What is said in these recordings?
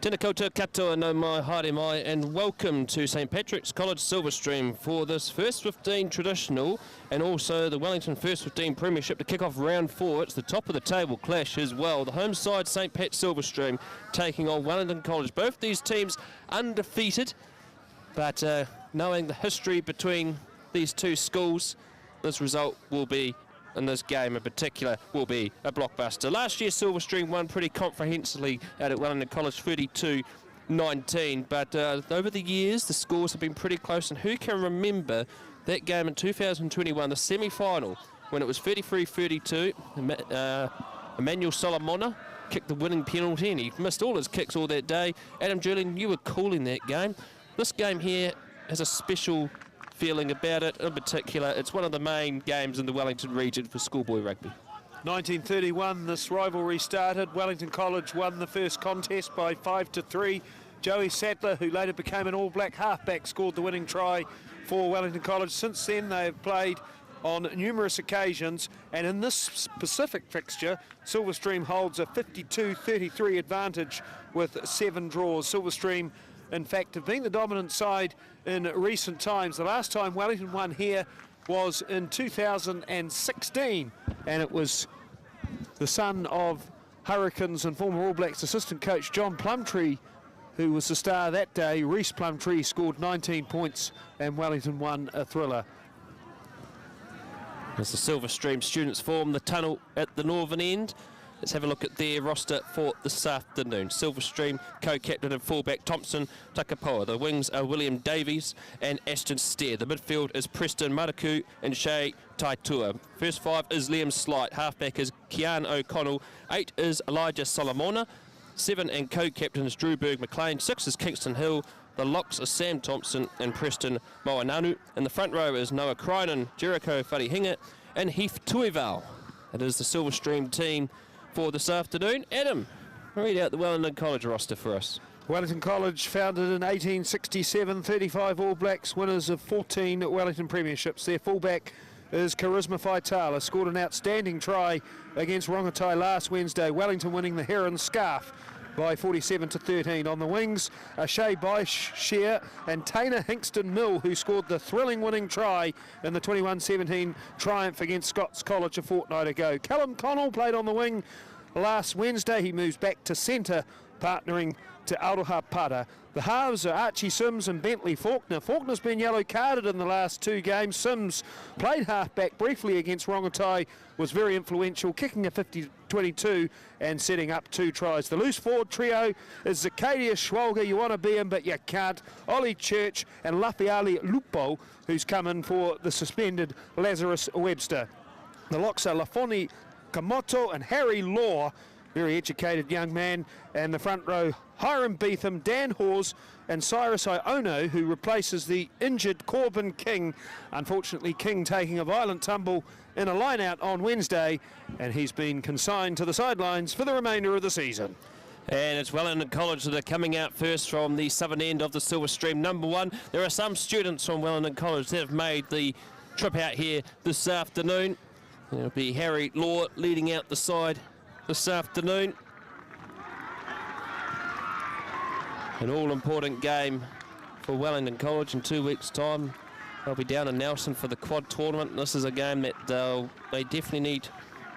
Tēnā koutou katoa no mai haere mai, and welcome to St Patrick's College Silverstream for this First 15 traditional and also the Wellington First 15 Premiership to kick off round 4. It's the top of the table clash as well. The home side, St Pat Silverstream, taking on Wellington College. Both these teams undefeated, but knowing the history between these two schools, this result will be, in this game in particular, will be a blockbuster. Last year Silverstream won pretty comprehensively out at Wellington College 32-19, but over the years the scores have been pretty close, and who can remember that game in 2021, the semi-final, when it was 33-32. Emmanuel Solomona kicked the winning penalty and he missed all his kicks all that day. Adam Julian, you were calling that game. This game here has a special feeling about it. In particular, it's one of the main games in the Wellington region for schoolboy rugby. 1931, this rivalry started. Wellington College won the first contest by 5-3. Joey Sattler, who later became an All Black halfback, scored the winning try for Wellington College. Since then, they have played on numerous occasions, and in this specific fixture, Silverstream holds a 52-33 advantage with 7 draws. Silverstream, in fact, have been the dominant side in recent times. The last time Wellington won here was in 2016, and it was the son of Hurricanes and former All Blacks assistant coach John Plumtree who was the star that day. Reece Plumtree scored 19 points and Wellington won a thriller. As the Silverstream students form the tunnel at the northern end, let's have a look at their roster for this afternoon. Silverstream co-captain and fullback Thompson Takapoa. The wings are William Davies and Ashton Stair. The midfield is Preston Maraku and Shea Taitua. First 5 is Liam Slight. Halfback is Kian O'Connell. 8 is Elijah Solomona. 7 and co-captain is Drew Berg McLean. 6 is Kingston Hill. The locks are Sam Thompson and Preston Moananu. In the front row is Noah Krynan, Jericho Wharihinga and Heath Tuival. It is the Silverstream team for this afternoon. Adam, read out the Wellington College roster for us. Wellington College, founded in 1867, 35 All Blacks, winners of 14 Wellington Premierships. Their fullback is Charisma Faitala, scored an outstanding try against Rongotai last Wednesday. Wellington winning the Heron Scarf by 47-13. On the wings are Shea Byshere and Tainer Hinkston Mill, who scored the thrilling winning try in the 21-17 triumph against Scots College a fortnight ago. Callum Connell played on the wing last Wednesday. He moves back to centre, partnering to Aroha Pada. The halves are Archie Sims and Bentley Faulkner. Faulkner's been yellow carded in the last 2 games. Sims played halfback briefly against Rongotai, was very influential, kicking a 50-22 and setting up 2 tries. The loose forward trio is Zacchaeus Schwalger. You want to be him, but you can't. Ollie Church and Lafiali Lupo, who's come in for the suspended Lazarus Webster. The locks are Lafoni Kamoto and Harry Law, very educated young man, and the front row, Hiram Beetham, Dan Hawes and Cyrus Iono, who replaces the injured Corbin King. Unfortunately, King taking a violent tumble in a line-out on Wednesday, and he's been consigned to the sidelines for the remainder of the season. And it's Wellington College that are coming out first from the southern end of the Silverstream. Number 1, there are some students from Wellington College that have made the trip out here this afternoon. It'll be Harry Law leading out the side this afternoon. An all-important game for Wellington College in 2 weeks' time. They'll be down in Nelson for the quad tournament. This is a game that they definitely need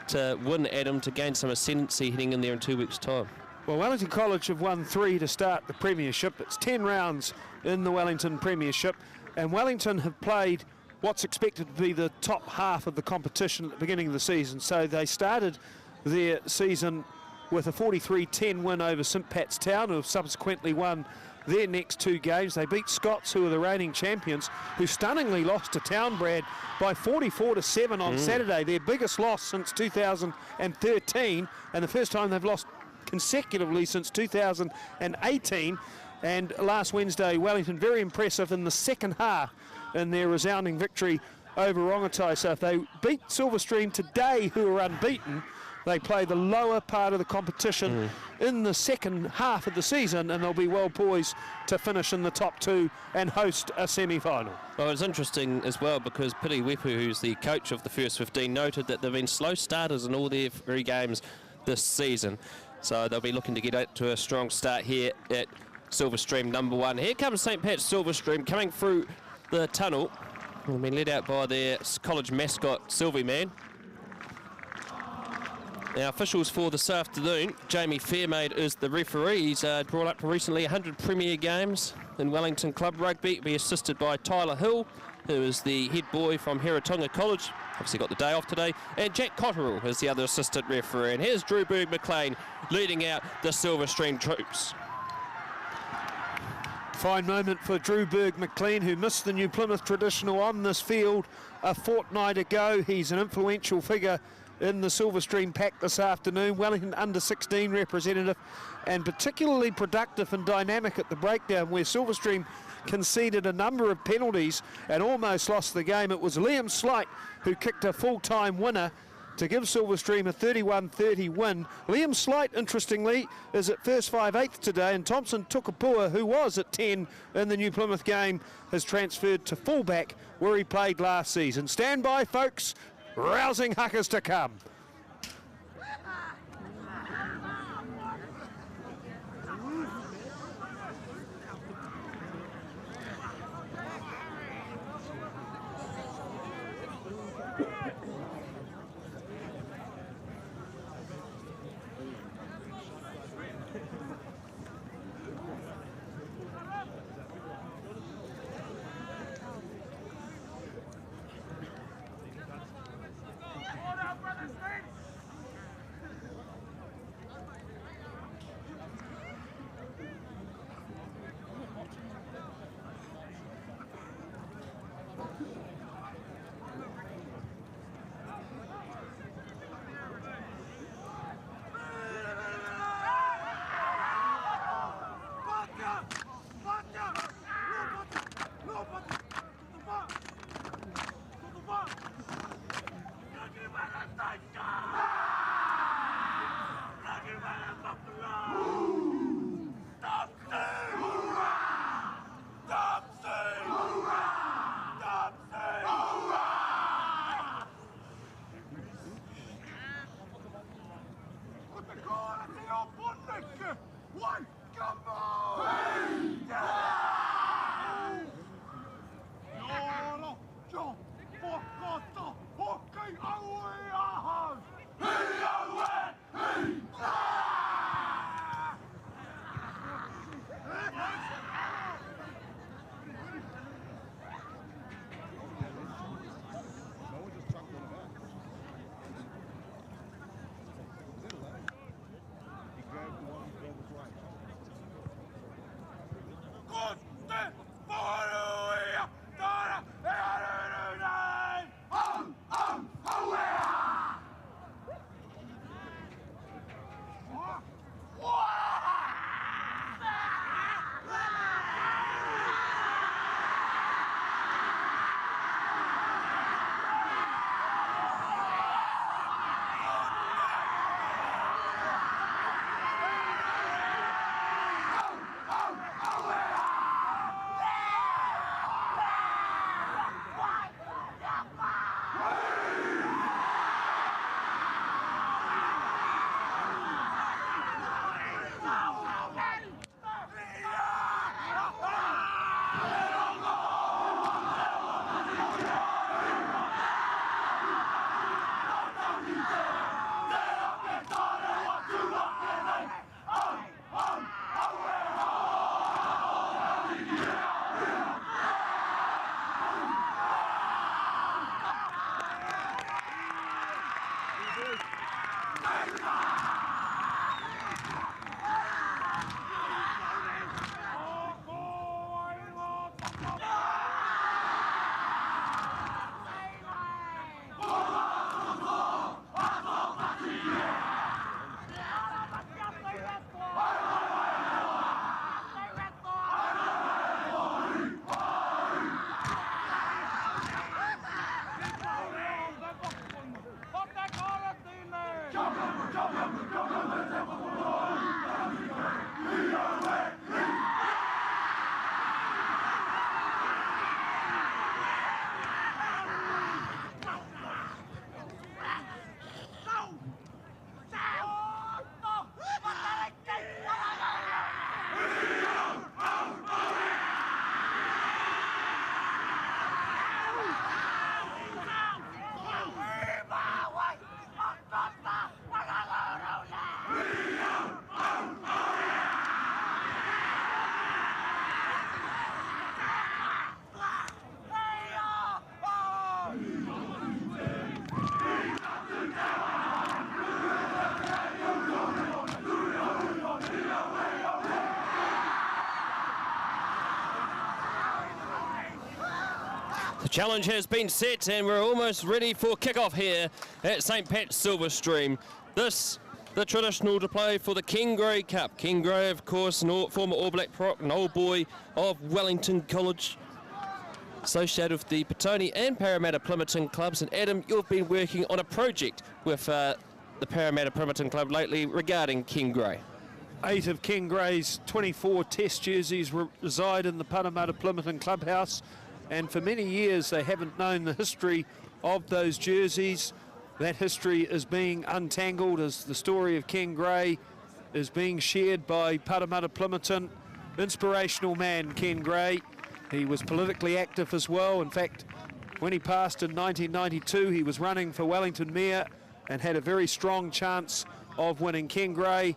to win, Adam, to gain some ascendancy heading in there in 2 weeks' time. Well, Wellington College have won 3 to start the Premiership. It's 10 rounds in the Wellington Premiership, and Wellington have played what's expected to be the top half of the competition at the beginning of the season. So they started their season with a 43-10 win over St Pat's Town, who have subsequently won their next 2 games. They beat Scots, who are the reigning champions, who stunningly lost to Townbrad by 44-7 on Saturday, their biggest loss since 2013, and the first time they've lost consecutively since 2018. And last Wednesday, Wellington very impressive in the second half in their resounding victory over Rongotai. So if they beat Silverstream today, who are unbeaten, they play the lower part of the competition in the second half of the season, and they'll be well poised to finish in the top 2 and host a semi-final. Well, it's interesting as well because Piri Wepu, who's the coach of the first 15, noted that they've been slow starters in all their 3 games this season. So they'll be looking to get out to a strong start here at Silverstream number 1. Here comes St. Pat's Silverstream coming through the tunnel. They've been led out by their college mascot, Sylvie Man. Now, officials for this afternoon, Jamie Fairmaid is the referee. He's brought up recently 100 Premier games in Wellington Club Rugby. He'll be assisted by Tyler Hill, who is the head boy from Heratonga College. Obviously got the day off today. And Jack Cotterill is the other assistant referee. And here's Drew Berg-McLean leading out the Silverstream troops. Fine moment for Drew Berg-McLean, who missed the New Plymouth Traditional on this field a fortnight ago. He's an influential figure in the Silverstream pack this afternoon. Wellington under-16 representative, and particularly productive and dynamic at the breakdown, where Silverstream conceded a number of penalties and almost lost the game. It was Liam Slight who kicked a full-time winner to give Silverstream a 31-30 win. Liam Slight, interestingly, is at first 5/8 today, and Thompson Tukapua, who was at 10 in the New Plymouth game, has transferred to fullback where he played last season. Stand by, folks. Rousing huckers to come. challenge has been set and we're almost ready for kickoff here at St. Pat's Silverstream. This, the traditional to play for the Ken Gray Cup. Ken Gray, of course, former All Black Proc, an old boy of Wellington College, associated with the Petone and Parramatta Plympton clubs. And Adam, you've been working on a project with the Parramatta Plympton club lately regarding Ken Gray. 8 of Ken Gray's 24 test jerseys reside in the Parramatta Plympton clubhouse, and for many years they haven't known the history of those jerseys. That history is being untangled as the story of Ken Gray is being shared by Parramatta Plympton. Inspirational man, Ken Gray. He was politically active as well. In fact, when he passed in 1992, he was running for Wellington Mayor and had a very strong chance of winning. Ken Gray,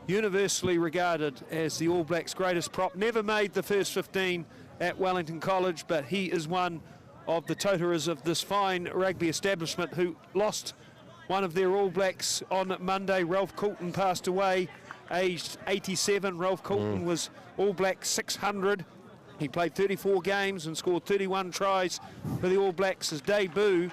universally regarded as the All Blacks' greatest prop, never made the first 15 at Wellington College, but he is one of the toterers of this fine rugby establishment who lost one of their All Blacks on Monday. Ralph Coulton passed away, aged 87. Ralph Coulton was All Black 600. He played 34 games and scored 31 tries for the All Blacks. His debut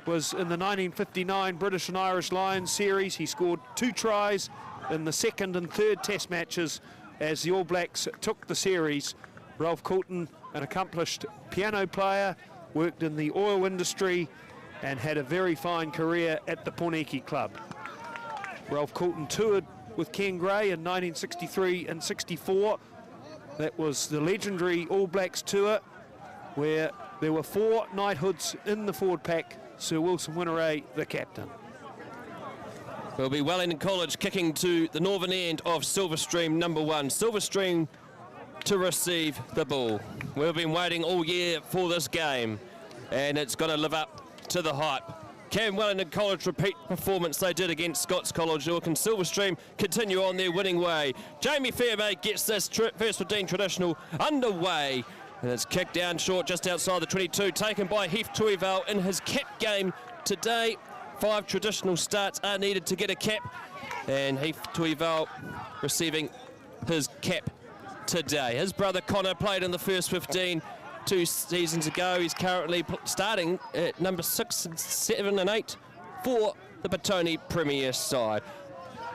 was in the 1959 British and Irish Lions series. He scored 2 tries in the second and third test matches as the All Blacks took the series. Ralph Coulton, an accomplished piano player, worked in the oil industry and had a very fine career at the Porniki Club. Ralph Coulton toured with Ken Gray in 1963 and 64. That was the legendary All Blacks tour where there were 4 knighthoods in the forward pack. Sir Wilson Winteray, the captain. Will be Wellington College kicking to the northern end of Silverstream number 1. Silverstream to receive the ball. We've been waiting all year for this game, and it's got to live up to the hype. Can Wellington College repeat performance they did against Scots College, or can Silverstream continue on their winning way? Jamie Fairmay gets this first 15 traditional underway, and it's kicked down short just outside the 22, taken by Heath Tuival in his cap game today. 5 traditional starts are needed to get a cap, and Heath Tuival receiving his cap today. His brother Connor played in the first 15 2 seasons ago. He's currently starting at number 6, 7 and 8 for the Petone Premier side.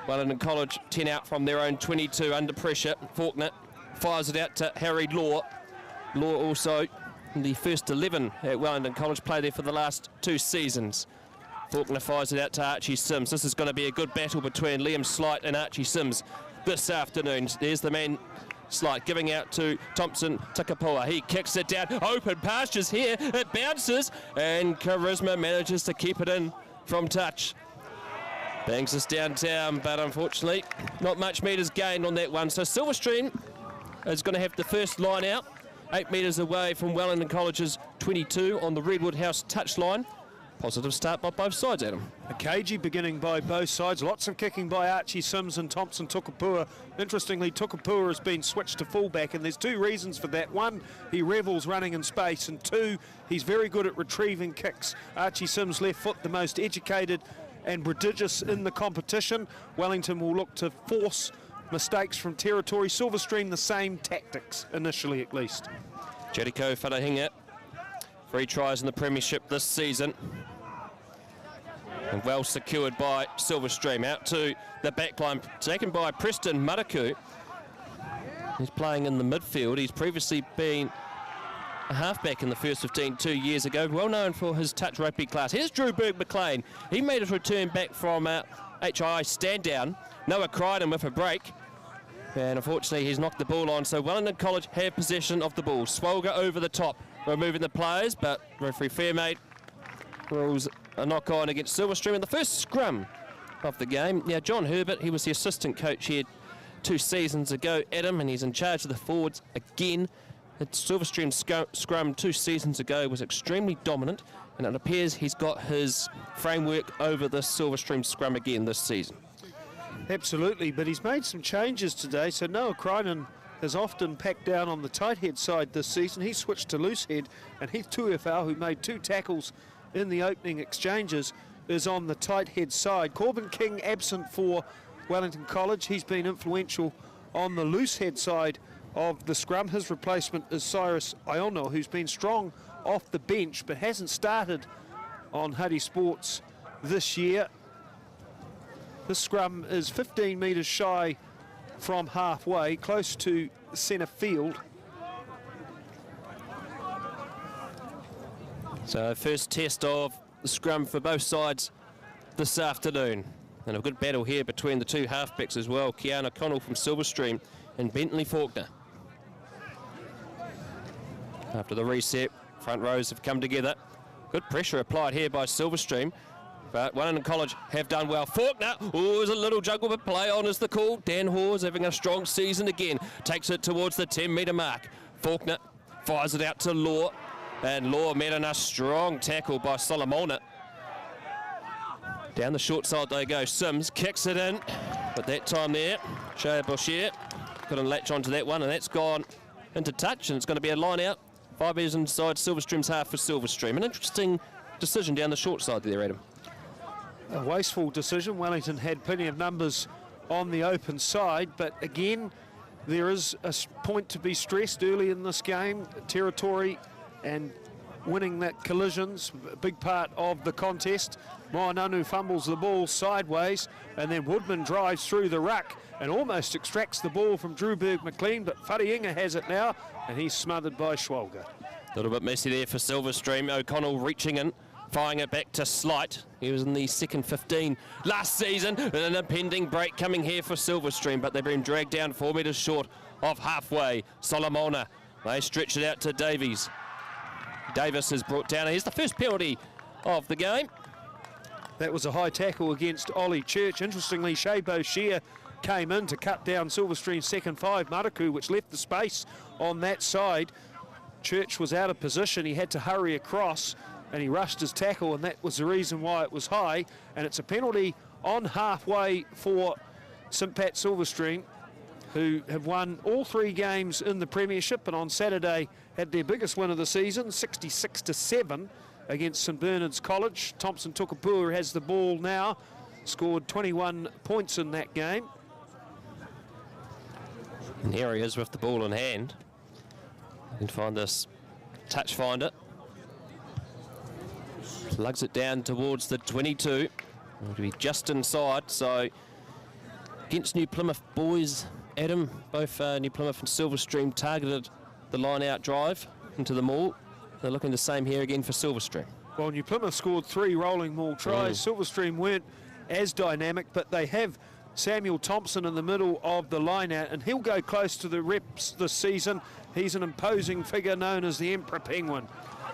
Wellington College 10 out from their own 22 under pressure. Faulkner fires it out to Harry Law. Law also in the first 11 at Wellington College, played there for the last 2 seasons. Faulkner fires it out to Archie Sims. This is going to be a good battle between Liam Slight and Archie Sims this afternoon. There's the man Slight giving out to Thompson Takapua. He kicks it down. Open pastures here. It bounces, and Charisma manages to keep it in from touch. Bangs this downtown, but unfortunately not much metres gained on that one. So Silverstream is going to have the first line out, 8 metres away from Wellington College's 22 on the Redwood House touchline. Positive start by both sides, Adam. A cagey beginning by both sides. Lots of kicking by Archie Sims and Thompson Tukapua. Interestingly, Tukapua has been switched to fullback, and there's 2 reasons for that. 1, he revels running in space, and 2, he's very good at retrieving kicks. Archie Sims, left foot, the most educated and prodigious in the competition. Wellington will look to force mistakes from territory. Silverstream, the same tactics, initially at least. Jericho Whanahinga, 3 tries in the premiership this season. And well secured by Silverstream. Out to the backline, taken by Preston Maraku. He's playing in the midfield. He's previously been a halfback in the first 15 2 years ago, well known for his touch rugby class. Here's Drew Berg-McLean. He made his return back from HII stand down. Noah Crichton with a break, and unfortunately he's knocked the ball on, so Wellington College have possession of the ball. Swolga over the top, removing the players, but referee Fairmate rules a knock on against Silverstream in the first scrum of the game. Now John Herbert, he was the assistant coach here 2 seasons ago, Adam, and he's in charge of the forwards again. The Silverstream scrum 2 seasons ago was extremely dominant, and it appears he's got his framework over the Silverstream scrum again this season. Absolutely, but he's made some changes today. So Noah Crichton has often packed down on the tight head side this season. He switched to loose head, and Heath Tuival, who made 2 tackles in the opening exchanges, is on the tight head side. Corbin King absent for Wellington College. He's been influential on the loose head side of the scrum. His replacement is Cyrus Iono, who's been strong off the bench, but hasn't started on Huddy Sports this year. This scrum is 15 metres shy from halfway, close to centre field. So first test of the scrum for both sides this afternoon. And a good battle here between the two halfbacks as well. Keanu Connell from Silverstream and Bentley Faulkner. After the reset, front rows have come together. Good pressure applied here by Silverstream, but Wellington College have done well. Faulkner, there's a little juggle, but play on is the call. Dan Hawes having a strong season again. Takes it towards the 10-metre mark. Faulkner fires it out to Law, and Law met in a strong tackle by Solomona. Down the short side they go. Sims kicks it in, but that time there, Shea Boucher couldn't latch onto that one, and that's gone into touch, and it's going to be a line out. 5 metres inside Silverstream's half for Silverstream. An interesting decision down the short side there, Adam. A wasteful decision. Wellington had plenty of numbers on the open side, but again, there is a point to be stressed early in this game. Territory and winning that collision's a big part of the contest. Moananu fumbles the ball sideways, and then Woodman drives through the ruck and almost extracts the ball from Drewberg McLean, but Whariinga has it now, and he's smothered by Schwalger. A little bit messy there for Silverstream. O'Connell reaching in, firing it back to Slight. He was in the second 15 last season, and an impending break coming here for Silverstream, but they've been dragged down 4 metres short of halfway. Solomona, they stretch it out to Davies. Davis is brought down. Here's the first penalty of the game. That was a high tackle against Ollie Church. Interestingly, Shea Boucher came in to cut down Silverstream's second 5, Maraku, which left the space on that side. Church was out of position. He had to hurry across, and he rushed his tackle, and that was the reason why it was high. And it's a penalty on halfway for St Pat Silverstream, who have won all 3 games in the Premiership, and on Saturday had their biggest win of the season, 66-7 against St Bernard's College. Thompson Tukapua has the ball now, scored 21 points in that game. And here he is with the ball in hand. You can find this touch finder. Lugs it down towards the 22. It'll be just inside, so against New Plymouth boys, Adam, both New Plymouth and Silverstream targeted the line-out drive into the maul. They're looking the same here again for Silverstream. Well, New Plymouth scored 3 rolling maul tries. Silverstream weren't as dynamic, but they have Samuel Thompson in the middle of the line-out, and he'll go close to the reps this season. He's an imposing figure known as the Emperor Penguin.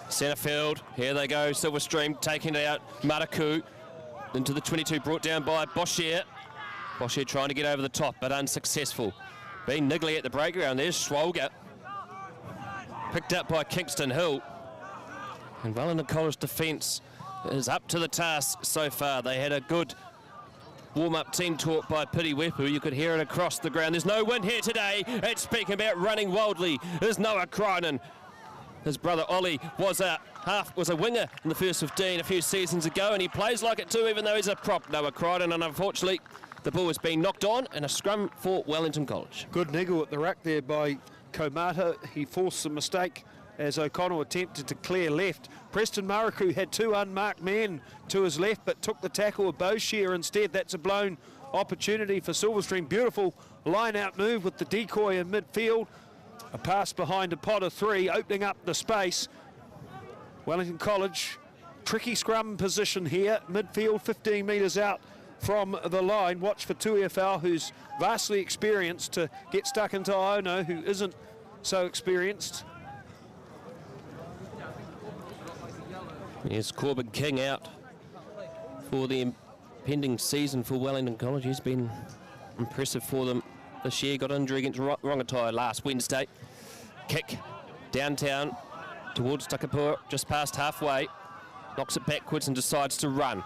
Centre field, here they go, Silverstream taking it out, Maraku into the 22, brought down by Boucher. Boucher trying to get over the top, but unsuccessful. Being niggly at the breakground, there's Schwalger. Picked up by Kingston Hill. And Wellington College defence is up to the task so far. They had a good warm-up team talk by Piti Wepu. You could hear it across the ground. There's no wind here today. And speaking about running wildly is Noah Cronin. His brother Ollie was a winger in the first 15 a few seasons ago, and he plays like it too, even though he's a prop, Noah Cronin. And unfortunately, the ball has been knocked on, and a scrum for Wellington College. Good niggle at the ruck there by Komata. He forced the mistake as O'Connell attempted to clear left. Preston Maraku had 2 unmarked men to his left, but took the tackle of Boucher instead. That's a blown opportunity for Silverstream. Beautiful line-out move with the decoy in midfield. A pass behind a pot of 3, opening up the space. Wellington College, tricky scrum position here. Midfield, 15 metres out from the line. Watch for Tuiafau, who's vastly experienced, to get stuck into Iono, who isn't so experienced. Here's Corbin King out for the impending season for Wellington College. He's been impressive for them this year. Got injury against Rongotai last Wednesday. Kick downtown towards Tukapua, just past halfway. Knocks it backwards and decides to run.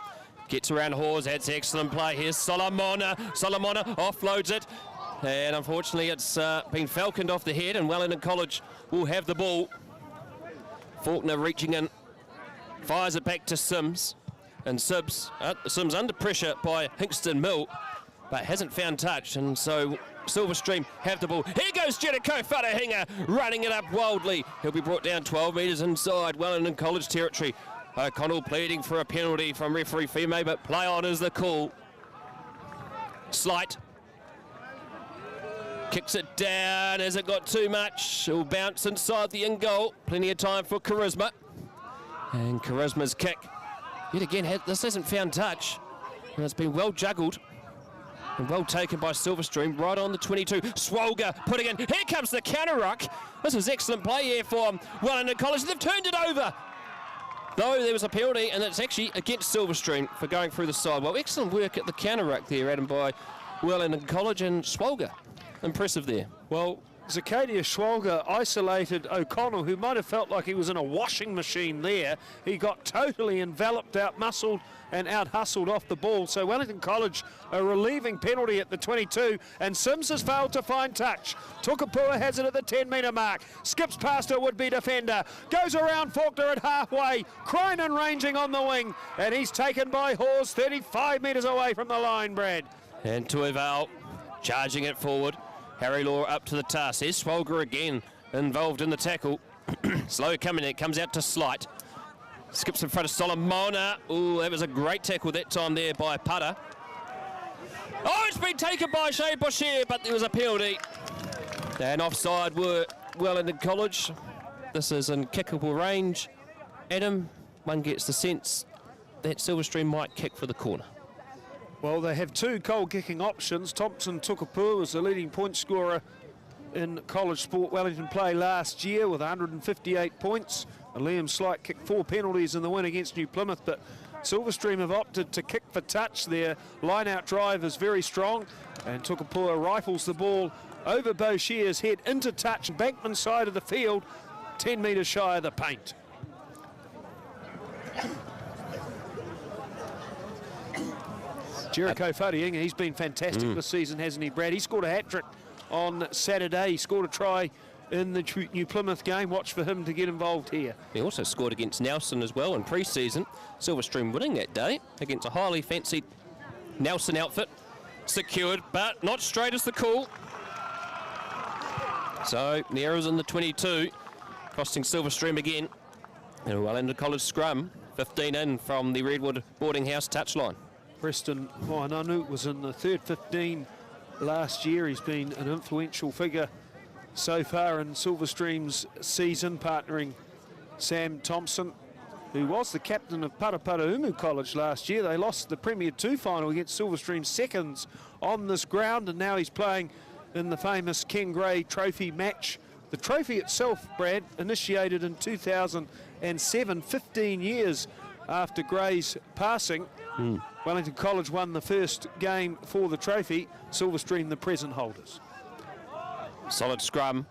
Gets around Hawes, that's excellent play. Here's Solomona. Solomona offloads it. And unfortunately, it's been falconed off the head, and Wellington College will have the ball. Faulkner reaching in, fires it back to Sims. And Sims under pressure by Hinkston Mill. but hasn't found touch, and so Silverstream have the ball. Here goes Jericho Wharahinga, running it up wildly. He'll be brought down 12 metres inside Wellington College territory. O'Connell pleading for a penalty from referee Fime, but play on is the call. Slight. Kicks it down. Has it got too much? It'll bounce inside the in goal. Plenty of time for Charisma. And Charisma's kick. Yet again, this hasn't found touch. And it's been well juggled. And well taken by Silverstream, right on the 22. Swolga putting in. Here comes the counter ruck. This is excellent play here for Wellington College. They've turned it over. Though there was a penalty, and it's actually against Silverstream for going through the side. Well, excellent work at the counter ruck there, Adam, by Wellington College, and Swolga. Impressive there. Well, Zacadia Schwalger isolated O'Connell, who might have felt like he was in a washing machine there. He got totally enveloped, out-muscled and out-hustled off the ball. So Wellington College a relieving penalty at the 22, and Sims has failed to find touch. Tukapua has it at the 10-metre mark. Skips past a would-be defender. Goes around Faulkner at halfway. Krynen ranging on the wing, and he's taken by Hawes 35 metres away from the line, Brad. And Tuival charging it forward. Harry Law up to the task. There's Swolger again involved in the tackle. Slow coming, it comes out to Slight. Skips in front of Solomona. Ooh, that was a great tackle that time there by Putter. Oh, it's been taken by Shea Boshier, but there was a penalty. And offside were Wellington College. This is in kickable range. Adam, one gets the sense that Silverstream might kick for the corner. Well, they have two goal kicking options. Thompson Tukapua was the leading point scorer in college sport Wellington play last year with 158 points. And Liam Slight kicked 4 penalties in the win against New Plymouth, but Silverstream have opted to kick for touch. Their line-out drive is very strong, and Tukapua rifles the ball over Boshier's head into touch, Bankman side of the field, 10 metres shy of the paint. Jericho Wharahinga, he's been fantastic this season, hasn't he, Brad? He scored a hat-trick on Saturday. He scored a try in the New Plymouth game. Watch for him to get involved here. He also scored against Nelson as well in pre-season. Silverstream winning that day against a highly fancied Nelson outfit. Secured, but not straight as the call. So the errors in the 22, costing Silverstream again. And a Wellington College scrum, 15 in from the Redwood boarding house touchline. Preston Moananu was in the third 15 last year. He's been an influential figure so far in Silverstream's season, partnering Sam Thompson, who was the captain of Paraparaumu College last year. They lost the Premier 2 final against Silverstream seconds on this ground, and now he's playing in the famous Ken Gray Trophy match. The trophy itself, Brad, initiated in 2007, 15 years after Gray's passing. Wellington College won the first game for the trophy. Silverstream the present holders. Solid scrum.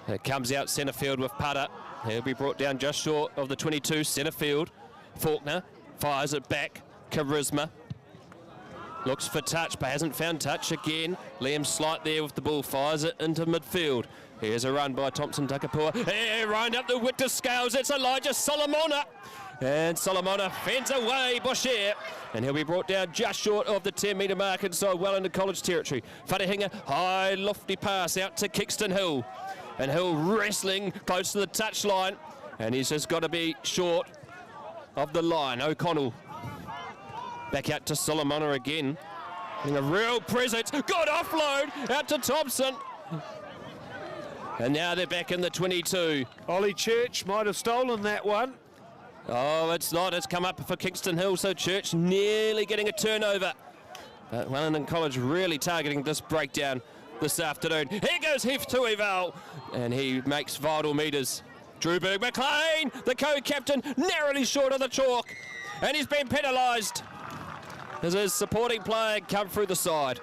It comes out centre field with Putter. He'll be brought down just short of the 22 centre field. Faulkner fires it back. Charisma looks for touch but hasn't found touch again. Liam Slight there with the ball, fires it into midfield. Here's a run by Thompson Tukapua. Here, round up the Victor scales. It's Elijah Solomona. And Solomona fends away Boshier, and he'll be brought down just short of the 10-metre mark inside Wellington College territory. Wharahinga, high lofty pass out to Kingston Hill, and Hill wrestling close to the touchline, and he's just got to be short of the line. O'Connell back out to Solomona again, getting a real presence. Good offload out to Thompson. And now they're back in the 22. Ollie Church might have stolen that one. Oh, it's not. It's come up for Kingston Hill, so Church nearly getting a turnover. But Wellington College really targeting this breakdown this afternoon. Here goes Heath Tuival, and he makes vital metres. Drew Berg-McLean, the co-captain, narrowly short of the chalk, and he's been penalised as his supporting player come through the side.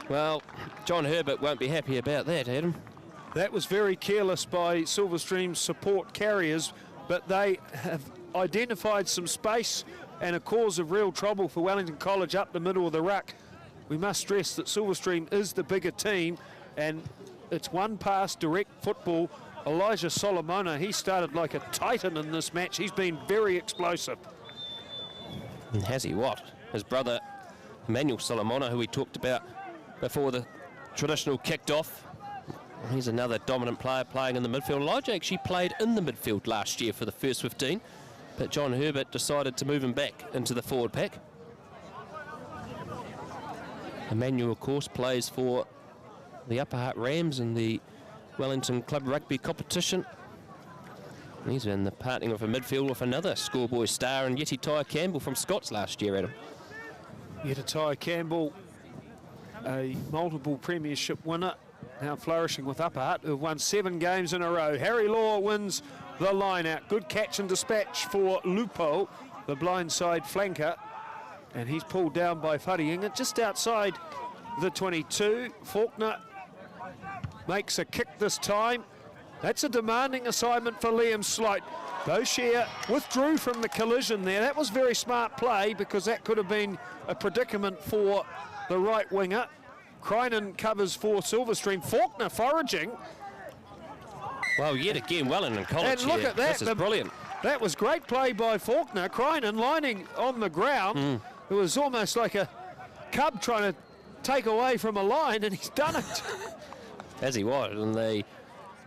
Well, John Herbert won't be happy about that, Adam. That was very careless by Silverstream's support carriers, but they have identified some space and a cause of real trouble for Wellington College up the middle of the ruck. We must stress that Silverstream is the bigger team, and it's one pass direct football. Elijah Solomona, he started like a titan in this match. He's been very explosive. And has he what? His brother Emmanuel Solomona, who we talked about before the traditional kicked off. He's another dominant player playing in the midfield. Elijah actually played in the midfield last year for the first 15, but John Herbert decided to move him back into the forward pack. Emmanuel, of course, plays for the Upper Hutt Rams in the Wellington Club Rugby competition. He's in the partnering of a midfield with another schoolboy star and Yeti Ty Campbell from Scots last year, Adam. Yeti Ty Campbell, a multiple premiership winner, now flourishing with Upper Hutt, who've won 7 games in a row. Harry Law wins the line-out. Good catch and dispatch for Lupo, the blindside flanker. And he's pulled down by Whariinga just outside the 22. Faulkner makes a kick this time. That's a demanding assignment for Liam Sloat. Boshier withdrew from the collision there. That was very smart play because that could have been a predicament for the right winger. Krynen covers for Silverstream. Faulkner foraging. Well, yet again, Wellington College And look here. at that. This is brilliant. That was great play by Faulkner. Krynen lining on the ground. It was almost like a cub trying to take away from a lion, and he's done it. As he was, and the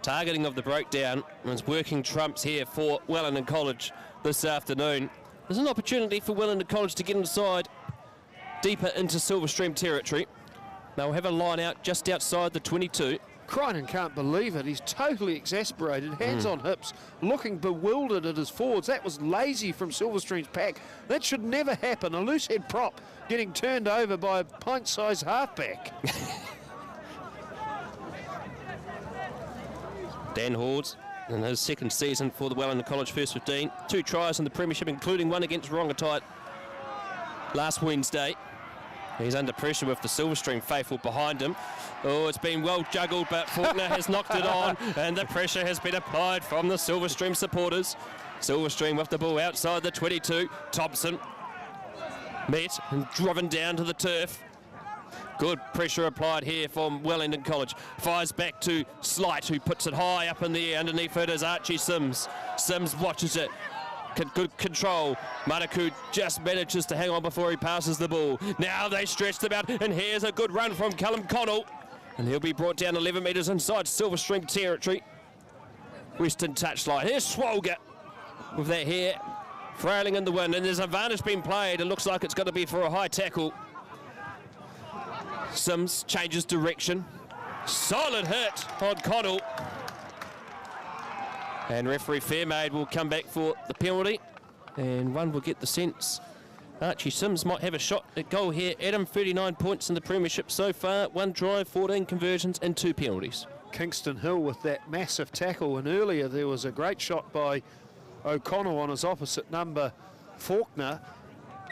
targeting of the breakdown was working trumps here for Wellington College this afternoon. There's an opportunity for Wellington College to get inside, deeper into Silverstream territory. They'll have a line out just outside the 22. Krynen can't believe it. He's totally exasperated, hands on hips, looking bewildered at his forwards. That was lazy from Silverstream's pack. That should never happen. A loose head prop getting turned over by a pint-sized halfback. Dan Hords in his second season for the Wellington College first 15. 2 tries in the premiership, including one against Rongotai last Wednesday. He's under pressure with the Silverstream faithful behind him. Oh, it's been well juggled, but Faulkner has knocked it on, and the pressure has been applied from the Silverstream supporters. Silverstream with the ball outside the 22. Thompson met and driven down to the turf. Good pressure applied here from Wellington College. Fires back to Slight, who puts it high up in the air. Underneath it is Archie Sims. Sims watches it. Good control. Manaku just manages to hang on before he passes the ball. Now they stretch them out, and here's a good run from Callum Connell. And he'll be brought down 11 metres inside Silverstream territory. Western touchline. Here's Swolger with that hair frailing in the wind, and there's a vantage being played. It looks like it's going to be for a high tackle. Sims changes direction. Solid hit on Connell. And referee Fairmaid will come back for the penalty. And one will get the sense Archie Sims might have a shot at goal here. Adam, 39 points in the premiership so far. 1 drive, 14 conversions and 2 penalties. Kingston Hill with that massive tackle, and earlier there was a great shot by O'Connell on his opposite number, Faulkner.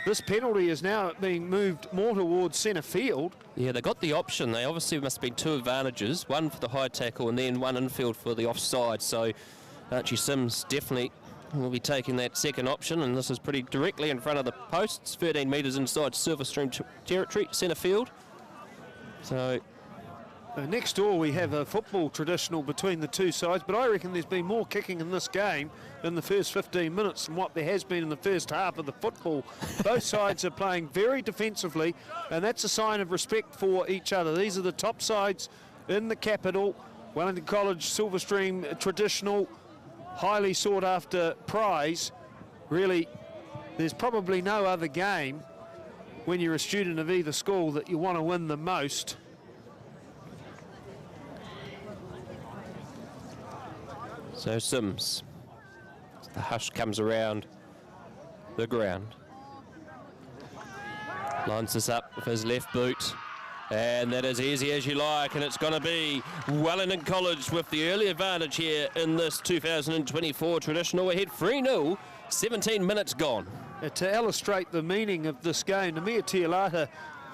This penalty is now being moved more towards centre field. Yeah, they got the option. They obviously must have been 2 advantages, one for the high tackle and then one infield for the offside. So Archie Sims definitely will be taking that second option, and this is pretty directly in front of the posts, 13 metres inside Silverstream territory, centre field. So next door we have a football traditional between the two sides, but I reckon there's been more kicking in this game in the first 15 minutes than what there has been in the first half of the football. Both sides are playing very defensively, and that's a sign of respect for each other. These are the top sides in the capital. Wellington College, Silverstream, traditional, highly sought after prize. Really, there's probably no other game when you're a student of either school that you want to win the most. So Sims, the hush comes around the ground, lines this up with his left boot, and that is easy as you like, and it's going to be Wellington College with the early advantage here in this 2024 traditional. Ahead 3-0, 17 minutes gone. To illustrate the meaning of this game, Namir Tialata,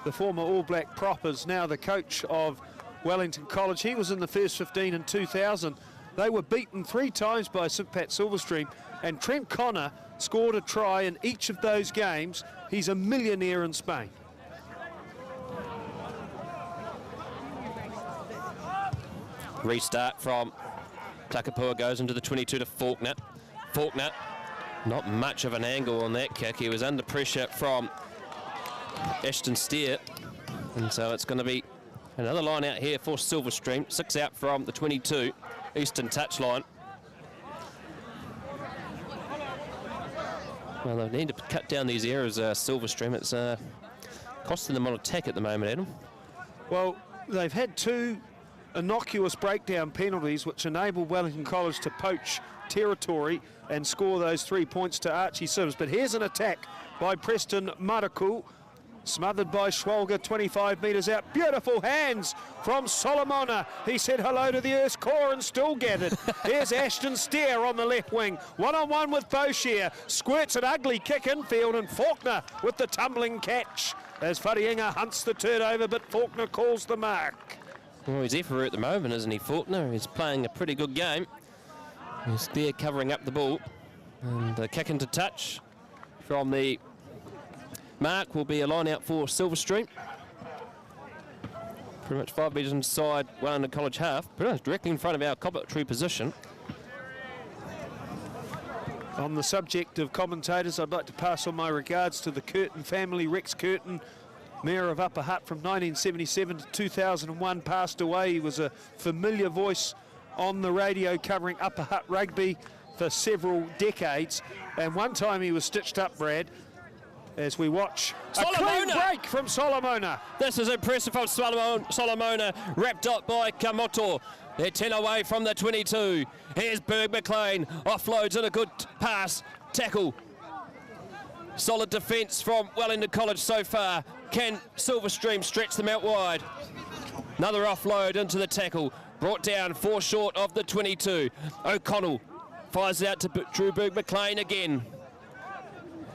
the former All Black prop, is now the coach of Wellington College. He was in the first 15 in 2000. They were beaten 3 times by Pat Silverstream, and Trent Connor scored a try in each of those games. He's a millionaire in Spain. Restart from Takapua, goes into the 22 to Faulkner. Faulkner, not much of an angle on that kick. He was under pressure from Ashton Steer. And so it's going to be another line out here for Silverstream. 6 out from the 22, eastern touchline. Well, they need to cut down these errors, Silverstream. It's costing them on attack at the moment, Adam. Well, they've had 2 innocuous breakdown penalties which enable Wellington College to poach territory and score those 3 points to Archie Sims. But here's an attack by Preston Maraku, smothered by Schwalger 25 metres out. Beautiful hands from Solomona. He said hello to the Earth's core and still gathered. Here's Ashton Steer on the left wing. One-on-one with Boshier. Squirts an ugly kick infield, and Faulkner with the tumbling catch as Whariinga hunts the turnover, but Faulkner calls the mark. Well, he's everywhere at the moment, isn't he, Faulkner? He's playing a pretty good game. He's there covering up the ball. And the kick into touch from the mark will be a line out for Silverstream. Pretty much 5 metres inside Wellington College half. Pretty much directly in front of our commentary position. On the subject of commentators, I'd like to pass on my regards to the Curtin family. Rex Curtin, Mayor of Upper Hutt from 1977 to 2001, passed away. He was a familiar voice on the radio covering Upper Hutt rugby for several decades. And one time he was stitched up, Brad, as we watch a clean break from Solomona. This is impressive from Solomona, wrapped up by Kamoto. They're 10 away from the 22. Here's Berg McLean, offloads and a good pass, tackle. Solid defence from Wellington College so far. Can Silverstream stretch them out wide? Another offload into the tackle, brought down 4 short of the 22. O'Connell fires it out to Drew Berg McLean again.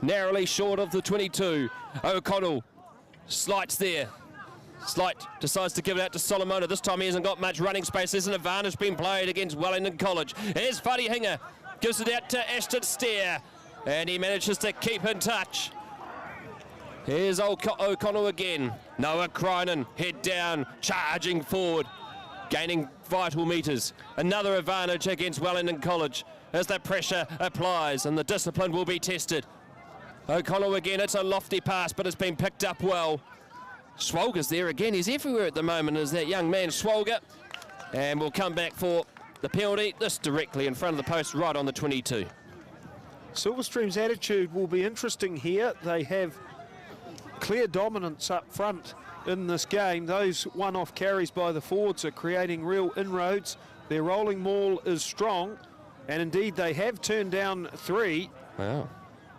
Narrowly short of the 22. O'Connell slights there. Slight decides to give it out to Solomona. This time he hasn't got much running space. There's an advantage being played against Wellington College. Here's Whariinga. Gives it out to Ashton Steer. And he manages to keep in touch. Here's O'Connell again. Noah Krynen, head down, charging forward. Gaining vital metres. Another advantage against Wellington College as the pressure applies and the discipline will be tested. O'Connell again, it's a lofty pass, but it's been picked up well. Schwalger's there again. He's everywhere at the moment, is that young man, Schwalger. And we'll come back for the penalty. This directly in front of the post, right on the 22. Silverstream's attitude will be interesting here. They have clear dominance up front in this game. Those one-off carries by the forwards are creating real inroads. Their rolling maul is strong, and indeed they have turned down 3. Wow.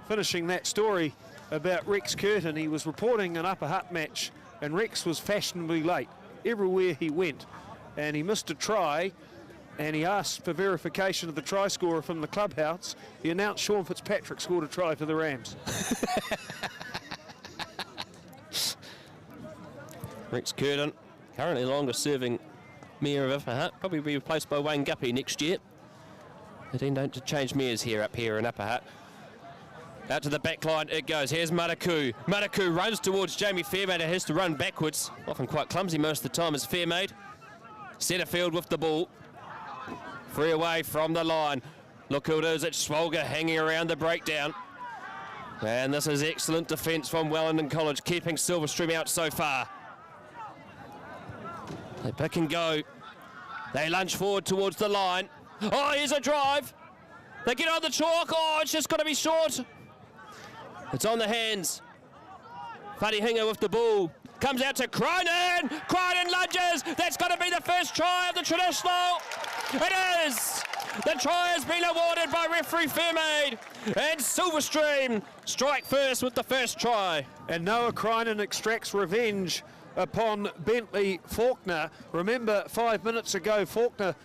Finishing that story about Rex Curtin, he was reporting an Upper Hutt match, and Rex was fashionably late everywhere he went, and he missed a try, and he asked for verification of the try scorer from the clubhouse. He announced Sean Fitzpatrick scored a try for the Rams. Rex Curtin, currently longest serving mayor of Upper Hutt, probably be replaced by Wayne Guppy next year. They don't change mayors here up here in Upper Hutt. Out to the back line it goes. Here's Maraku. Maraku runs towards Jamie Fairmaid and has to run backwards. Often quite clumsy most of the time is Fairmaid. Centre field with the ball. Free away from the line. Look who it is. It's Schwalger hanging around the breakdown. And this is excellent defence from Wellington College, keeping Silverstream out so far. They pick and go. They lunge forward towards the line. Oh, here's a drive. They get on the chalk. Oh, it's just got to be short. It's on the hands. Whariinga with the ball. Comes out to Krynen. Krynen lunges. That's got to be the first try of the traditional. It is. The try has been awarded by referee Fairmaid. And Silverstream strike first with the first try. And Noah Krynen extracts revenge upon Bentley Faulkner. Remember, 5 minutes ago, Faulkner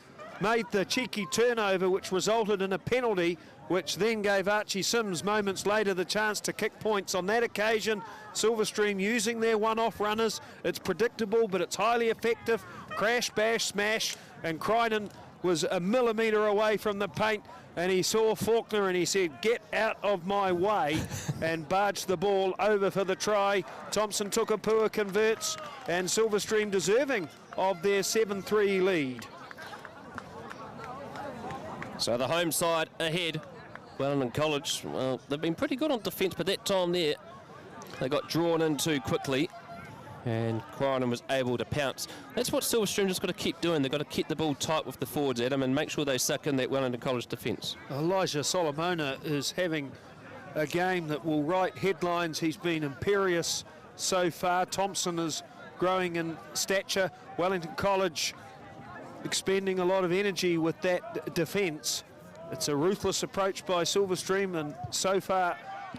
made the cheeky turnover, which resulted in a penalty, which then gave Archie Sims moments later the chance to kick points. On that occasion, Silverstream using their one-off runners. It's predictable, but it's highly effective. Crash, bash, smash, and Krynen was a millimetre away from the paint, and he saw Faulkner and he said, "Get out of my way," and barged the ball over for the try. Thompson Tukapua converts, and Silverstream deserving of their 7-3 lead. So the home side ahead. Wellington College, well, they've been pretty good on defence, but that time there, They got drawn in too quickly, and Cronin was able to pounce. That's what Silverstream just got to keep doing. They've got to keep the ball tight with the forwards, Adam, and make sure they suck in that Wellington College defence. Elijah Solomona is having a game that will write headlines. He's been imperious so far. Thompson is growing in stature. Wellington College expending a lot of energy with that defence. It's a ruthless approach by Silverstream, and so far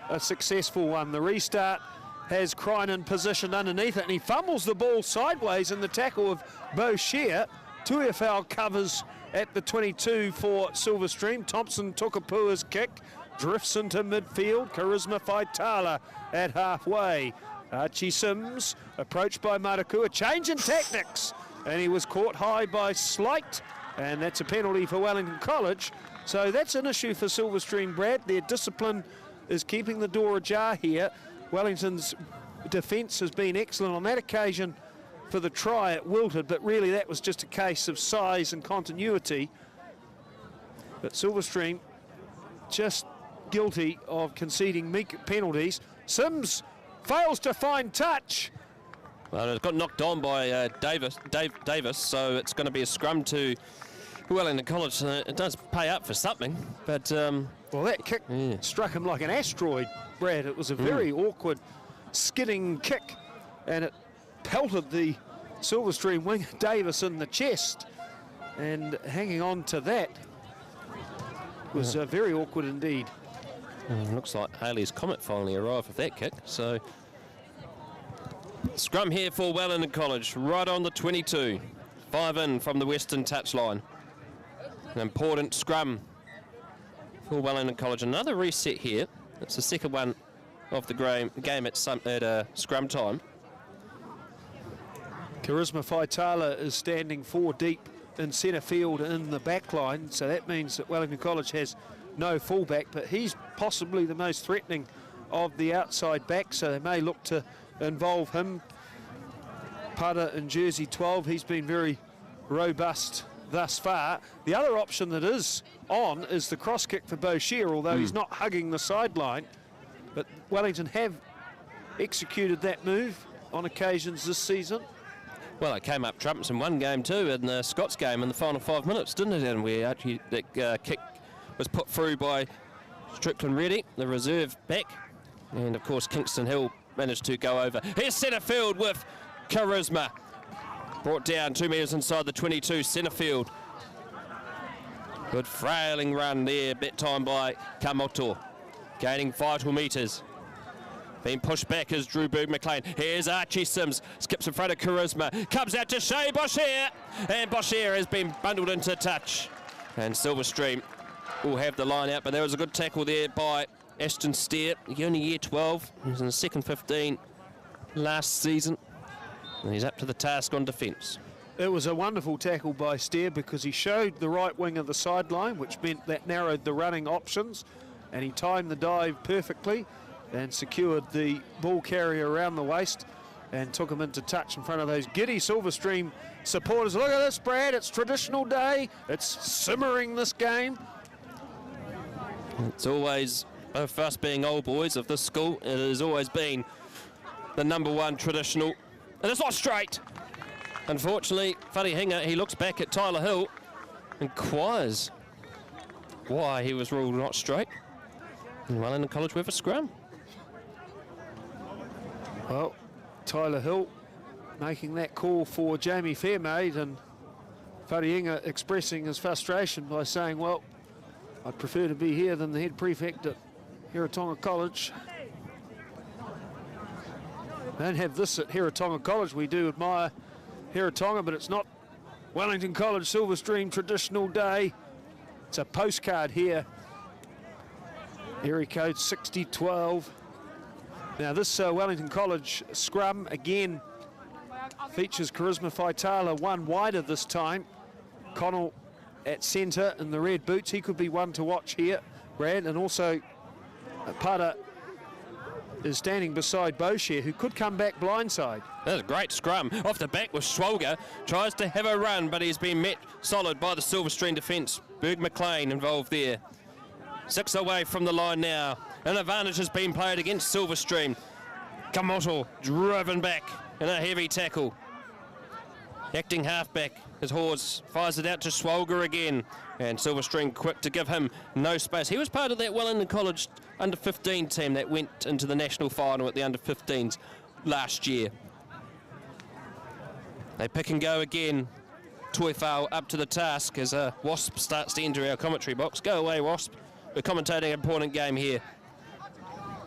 a successful one. The restart has Cronin positioned underneath it, and he fumbles the ball sideways in the tackle of Bo Shear. Tuiafau covers at the 22 for Silverstream. Thompson Tukapua's kick drifts into midfield. Charisma Faitala at halfway. Archie Sims approached by Marakua. Change in tactics, and he was caught high by Slight, and that's a penalty for Wellington College. So that's an issue for Silverstream, Brad. Their discipline is keeping the door ajar here. Wellington's defence has been excellent on that occasion for the try at wilted, but really that was just a case of size and continuity. But Silverstream just guilty of conceding meek penalties. Sims fails to find touch. Well, it got knocked on by Davis, so it's going to be a scrum to Wellington College. It does pay up for something, but... well, that kick struck him like an asteroid, Brad. It was a very awkward, skidding kick, and it pelted the Silverstream winger Davis in the chest. And hanging on to that was very awkward indeed. Looks like Haley's Comet finally arrived with that kick. So, scrum here for Wellington College, right on the 22. 5 in from the western touchline. An important scrum for Wellington College. Another reset here. It's the second one of the game at scrum time. Charisma Faitala is standing 4 deep in centre field in the back line, so that means that Wellington College has no fullback, but he's possibly the most threatening of the outside backs, so they may look to involve him. Putter in jersey 12, he's been very robust thus far. The other option that is on is the cross kick for Bo Shear, although he's not hugging the sideline, but Wellington have executed that move on occasions this season. Well, it came up trumps in one game too, in the Scots game in the final 5 minutes, didn't it? And where actually that kick was put through by Strickland Reddy, the reserve back. And of course, Kingston Hill managed to go over. Here's centre field with Charisma. Brought down 2 metres inside the 22, centre field. Good frailing run there, bet time by Kamoto. Gaining vital metres. Being pushed back is Drew McLean. Here's Archie Sims. Skips in front of Charisma. Comes out to Shea Boshier. And Boshier has been bundled into touch. And Silverstream will have the line out. But there was a good tackle there by Ashton Steer. He only year 12. He was in the second 15 last season. And he's up to the task on defence. It was a wonderful tackle by Steer because he showed the right wing of the sideline, which meant that narrowed the running options. And he timed the dive perfectly and secured the ball carrier around the waist and took him into touch in front of those giddy Silverstream supporters. Look at this, Brad, it's traditional day. It's simmering, this game. It's always, both us being old boys of this school, it has always been the #1 traditional. And it's not straight. Unfortunately, Whare Hinga, he looks back at Tyler Hill, inquires why he was ruled not straight. And Wellington College with a scrum. Well, Tyler Hill making that call for Jamie Fairmaid, and Whare Hinga expressing his frustration by saying, well, I'd prefer to be here than the head prefect at Hiratonga College. They don't have this at Hiratonga College. We do admire Hiratonga, but it's not Wellington College Silverstream traditional day. It's a postcard here. Area code 6012. Now this Wellington College scrum again features Charisma Faitala, one wider this time. Connell at centre in the red boots. He could be one to watch here, Brad, and also Putter is standing beside Boshier, who could come back blindside. That's a great scrum. Off the back with Schwalger. Tries to have a run, but he's been met solid by the Silverstream defence. Berg McLean involved there. 6 away from the line now. An advantage has been played against Silverstream. Kamoto driven back in a heavy tackle. Acting halfback, his horse fires it out to Schwalger again, and Silverstream quick to give him no space. He was part of that Wellington College under-15 team that went into the national final at the under-15s last year. They pick and go again. Toifau up to the task as Wasp starts to enter our commentary box. Go away, Wasp. We're commentating an important game here.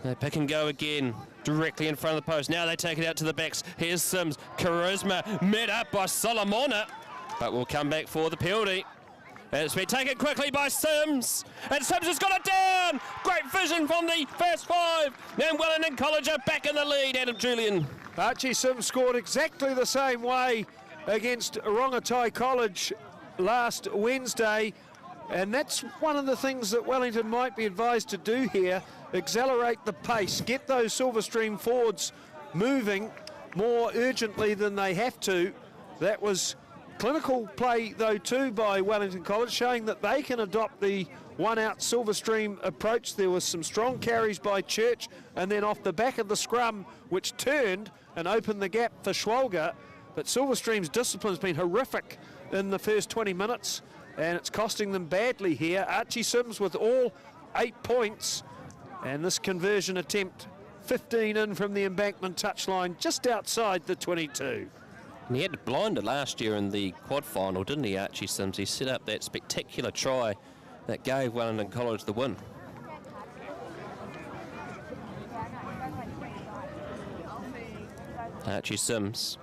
They pick and go again, directly in front of the post. Now they take it out to the backs. Here's Sims. Charisma met up by Solomona, but will come back for the penalty. And it's been taken quickly by Sims. And Sims has got it down. Great vision from the first five. And Wellington College are back in the lead. Adam Julian. Archie Sims scored exactly the same way against Rongotai College last Wednesday. And that's one of the things that Wellington might be advised to do here. Accelerate the pace. Get those Silverstream forwards moving more urgently than they have to. That was clinical play, though, too, by Wellington College, showing that they can adopt the one-out Silverstream approach. There was some strong carries by Church, and then off the back of the scrum, which turned and opened the gap for Schwalger. But Silverstream's discipline has been horrific in the first 20 minutes, and it's costing them badly here. Archie Sims with all 8 points, and this conversion attempt, 15 in from the embankment touchline, just outside the 22. And he had a blinder last year in the quad final, didn't he, Archie Sims? He set up that spectacular try that gave Wellington College the win. Archie Sims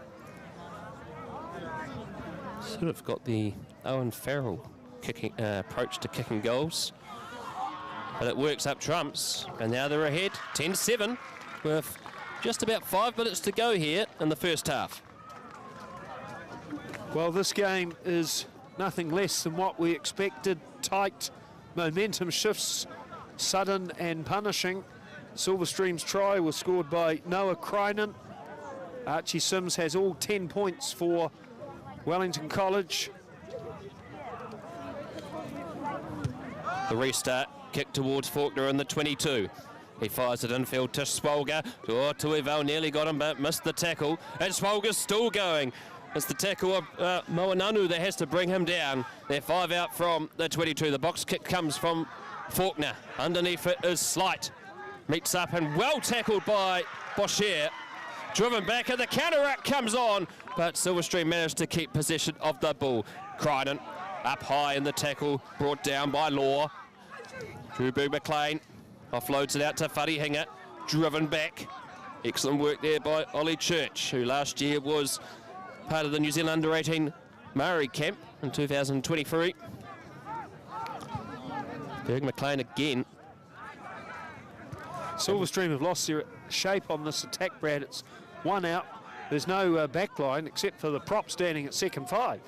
sort of got the Owen Farrell kicking approach to kicking goals, but it works up trumps, and now they're ahead 10-7 with just about 5 minutes to go here in the first half. Well, this game is nothing less than what we expected. Tight, momentum shifts, sudden and punishing. Silverstream's try was scored by Noah Krynen. Archie Sims has all 10 points for Wellington College. The restart, kick towards Faulkner in the 22. He fires it infield to Schwalger. Tuivau nearly got him, but missed the tackle. And Schwalger's still going. It's the tackle of Moananu that has to bring him down. They're 5 out from the 22. The box kick comes from Faulkner. Underneath it is Slight. Meets up and well tackled by Boscher. Driven back and the counter-act comes on, but Silverstream managed to keep possession of the ball. Krynen up high in the tackle, brought down by Law. Drew McLean offloads it out to Whare Hinga. Driven back. Excellent work there by Ollie Church, who last year was part of the New Zealand under-18 Maori camp in 2023. Berg McLean again. Silverstream have lost their shape on this attack, Brad. It's 1 out. There's no back line except for the prop standing at second 5.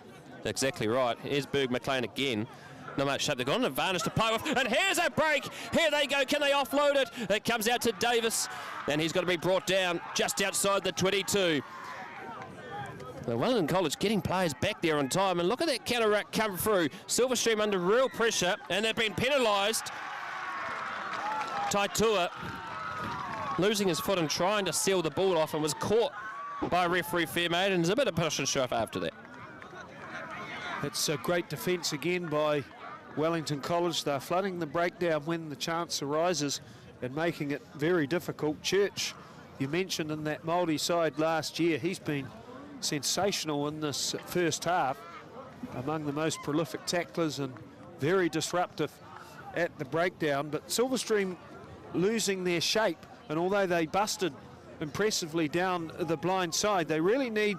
Exactly right. Here's Berg McLean again. Not much shape. They've got an advantage to play with. And here's a break. Here they go. Can they offload it? It comes out to Davis. And he's got to be brought down just outside the 22. Well, Wellington College getting players back there on time. And look at that counter-act come through. Silverstream under real pressure. And they've been penalised. Taitua losing his foot and trying to seal the ball off and was caught by referee Fairmaid, and there's a bit of push and shove after that. It's a great defence again by Wellington College. They're flooding the breakdown when the chance arises and making it very difficult. Church, you mentioned in that Māori side last year, he's been sensational in this first half, among the most prolific tacklers and very disruptive at the breakdown. But Silverstream losing their shape, and although they busted impressively down the blind side, they really need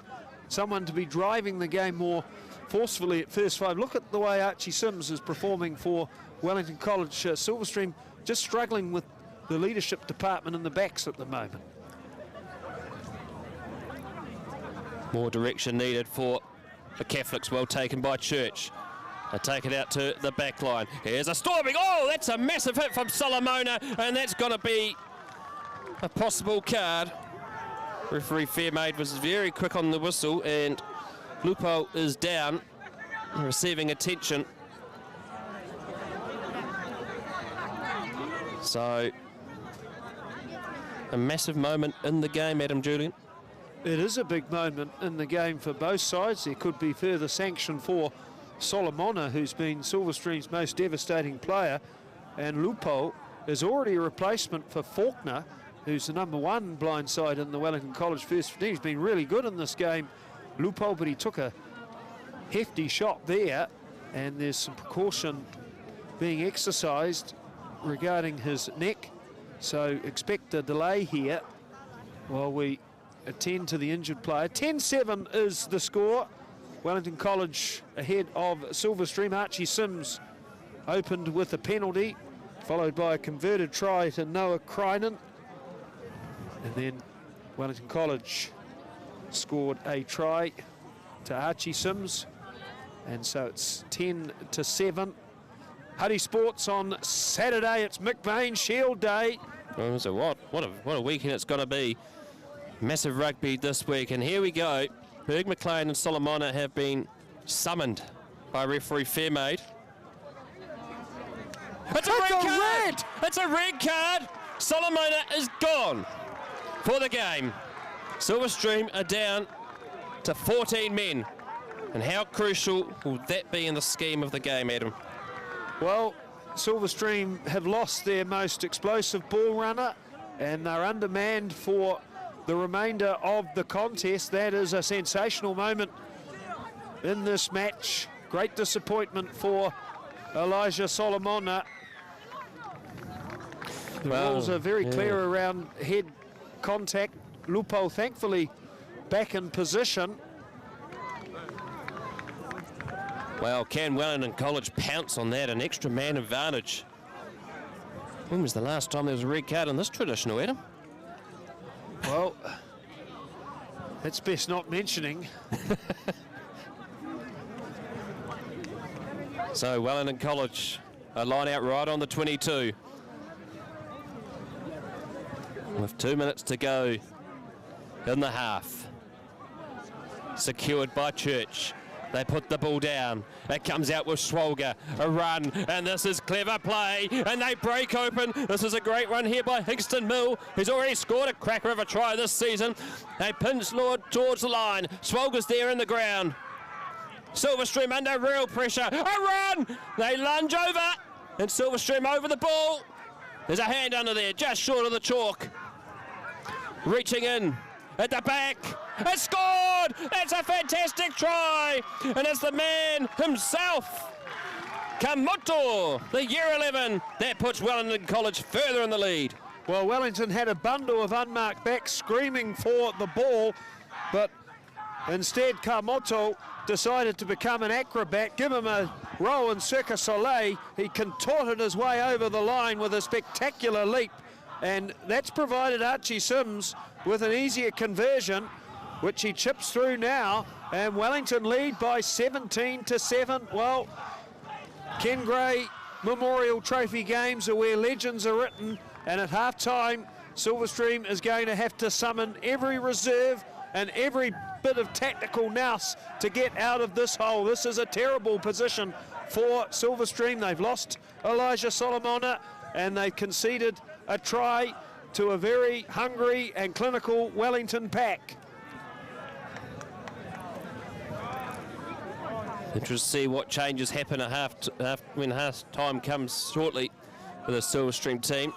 someone to be driving the game more forcefully at first 5. Look at the way Archie Sims is performing for Wellington College. Silverstream just struggling with the leadership department in the backs at the moment. More direction needed for the Catholics, well taken by Church. They take it out to the back line. Here's a storming. Oh, that's a massive hit from Solomona, and that's going to be a possible card. Referee Fairmaid was very quick on the whistle, and Lupo is down, receiving attention. So a massive moment in the game, Adam Julian. It is a big moment in the game for both sides. There could be further sanction for Solomona, who's been Silverstream's most devastating player, and Lupo is already a replacement for Faulkner, who's the #1 blindside in the Wellington College first 15. He's been really good in this game, Lupo, but he took a hefty shot there, and there's some precaution being exercised regarding his neck, so expect a delay here while we attend to the injured player. 10-7 is the score. Wellington College ahead of Silverstream. Archie Sims opened with a penalty, followed by a converted try to Noah Krynen. And then Wellington College scored a try to Archie Sims. And so it's 10-7. Huddy Sports on Saturday. It's McVeigh Shield Day. Oh, so what a weekend it's going to be. Massive rugby this week, and here we go. Berg McLean and Solomona have been summoned by referee Fairmaid. It's a red card! It's a red card! Solomona is gone for the game. Silverstream are down to 14 men. And how crucial will that be in the scheme of the game, Adam? Well, Silverstream have lost their most explosive ball runner, and they're undermanned for the remainder of the contest. That is a sensational moment in this match. Great disappointment for Elijah Solomona. The rules are very clear around head contact. Lupo thankfully back in position. Well, can Wellington College pounce on that? An extra man advantage. When was the last time there was a red card in this traditional, Adam? Well, that's best not mentioning. So Wellington College, a line out right on the 22. With 2 minutes to go in the half. Secured by Church. They put the ball down. It comes out with Swolger. A run, and this is clever play, and they break open. This is a great run here by Higston Mill, who's already scored a cracker of a try this season. They pinch Lord towards the line. Swolger's there in the ground. Silverstream under real pressure. A run! They lunge over, and Silverstream over the ball. There's a hand under there, just short of the chalk. Reaching in at the back. It's scored! That's a fantastic try! And it's the man himself, Kamoto, the year 11. That puts Wellington College further in the lead. Well, Wellington had a bundle of unmarked backs screaming for the ball, but instead Kamoto decided to become an acrobat, give him a roll in Cirque du Soleil. He contorted his way over the line with a spectacular leap, and that's provided Archie Sims with an easier conversion, which he chips through now, and Wellington lead by 17-7. Well, Ken Gray Memorial Trophy games are where legends are written, and at half-time, Silverstream is going to have to summon every reserve and every bit of tactical nous to get out of this hole. This is a terrible position for Silverstream. They've lost Elijah Solomona, and they've conceded a try to a very hungry and clinical Wellington pack. Interesting to see what changes happen at when half time comes shortly for the Silverstream team.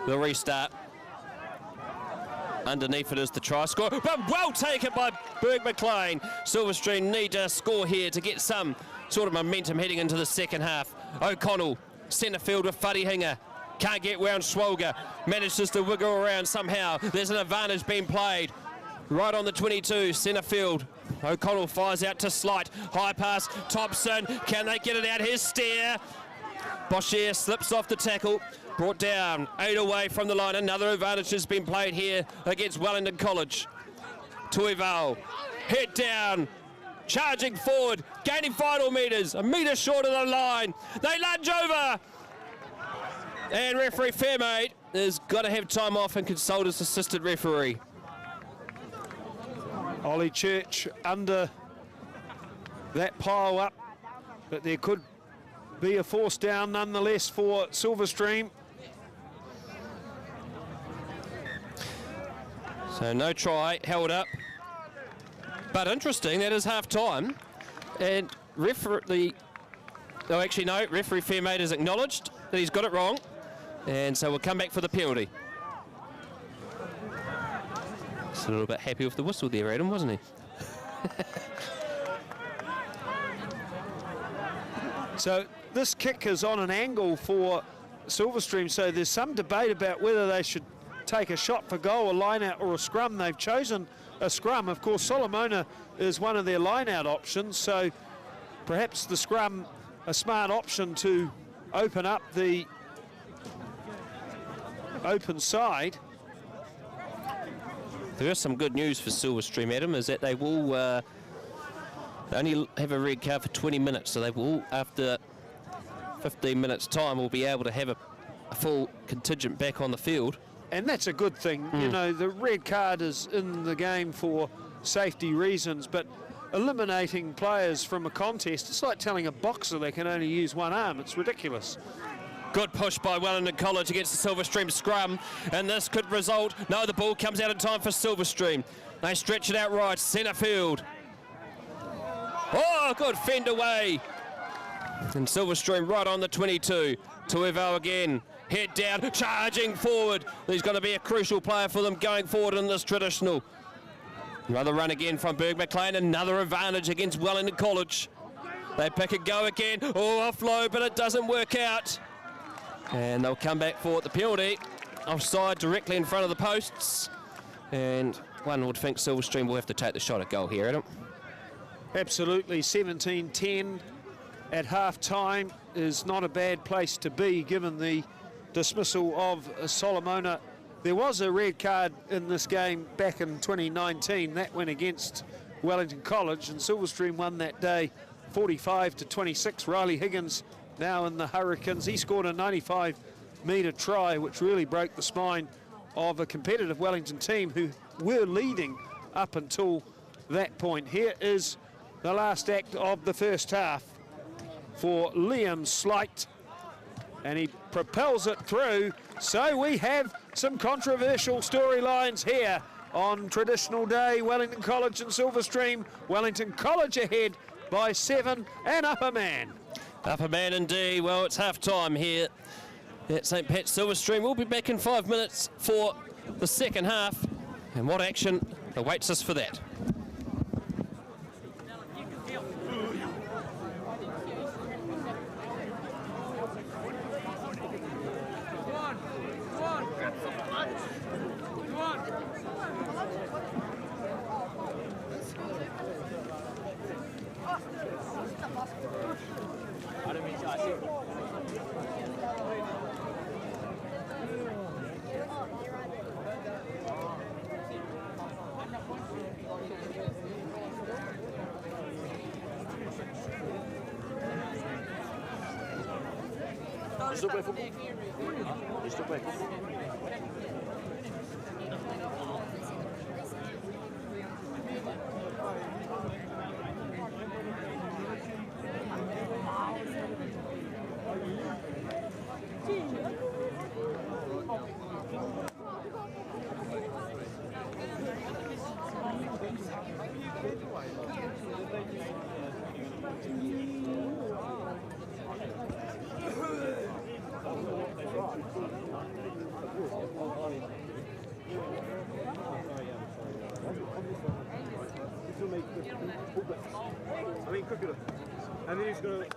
They'll restart. Underneath it is the try score, but well taken by Berg McLean. Silverstream need to score here to get some sort of momentum heading into the second half. O'Connell, centre field with Wharihinga. Can't get round Swolger. Manages to wiggle around somehow. There's an advantage being played. Right on the 22, centre field. O'Connell fires out to Slight. High pass, Thompson. Can they get it out? Here's Steer. Boschier slips off the tackle. Brought down, 8 away from the line. Another advantage has been played here against Wellington College. Tuival, head down, charging forward, gaining final metres, a metre short of the line. They lunge over. And referee Fairmaid has got to have time off and consult his assistant referee. Ollie Church under that pile up, but there could be a force down nonetheless for Silverstream. So no try, held up. But interesting, that is half time. And referee Fairmate has acknowledged that he's got it wrong. And so we'll come back for the penalty. Just a little bit happy with the whistle there, Adam, wasn't he? So this kick is on an angle for Silverstream, so there's some debate about whether they should take a shot for goal, a line-out or a scrum. They've chosen a scrum. Of course, Solomona is one of their line-out options, so perhaps the scrum a smart option to open up the open side. There is some good news for Silverstream, Adam, is that they will they only have a red card for 20 minutes, so they will, after 15 minutes time, will be able to have a full contingent back on the field. And that's a good thing. You know, the red card is in the game for safety reasons, but eliminating players from a contest, it's like telling a boxer they can only use one arm. It's ridiculous. Good push by Wellington College against the Silverstream scrum, and this could result. No, the ball comes out in time for Silverstream. They stretch it out right, centre field. Oh, good fend away. And Silverstream right on the 22. Tuevo again, head down, charging forward. He's going to be a crucial player for them going forward in this traditional. Another run again from Berg McLean, another advantage against Wellington College. They pick and go again. Oh, offload, but it doesn't work out. And they'll come back for the penalty. Offside directly in front of the posts. And one would think Silverstream will have to take the shot at goal here, Adam. Absolutely, 17-10 at half-time is not a bad place to be given the dismissal of Solomona. There was a red card in this game back in 2019. That went against Wellington College, and Silverstream won that day 45-26. Riley Higgins now in the Hurricanes. He scored a 95-metre try, which really broke the spine of a competitive Wellington team who were leading up until that point. Here is the last act of the first half for Liam Slight, and he propels it through. So we have some controversial storylines here on traditional day. Wellington College and Silverstream. Wellington College ahead by 7, and Upper Man. Upper Man indeed. Well, it's half time here at St. Pat's. Silverstream will be back in 5 minutes for the second half, and what action awaits us for that. And then he's going to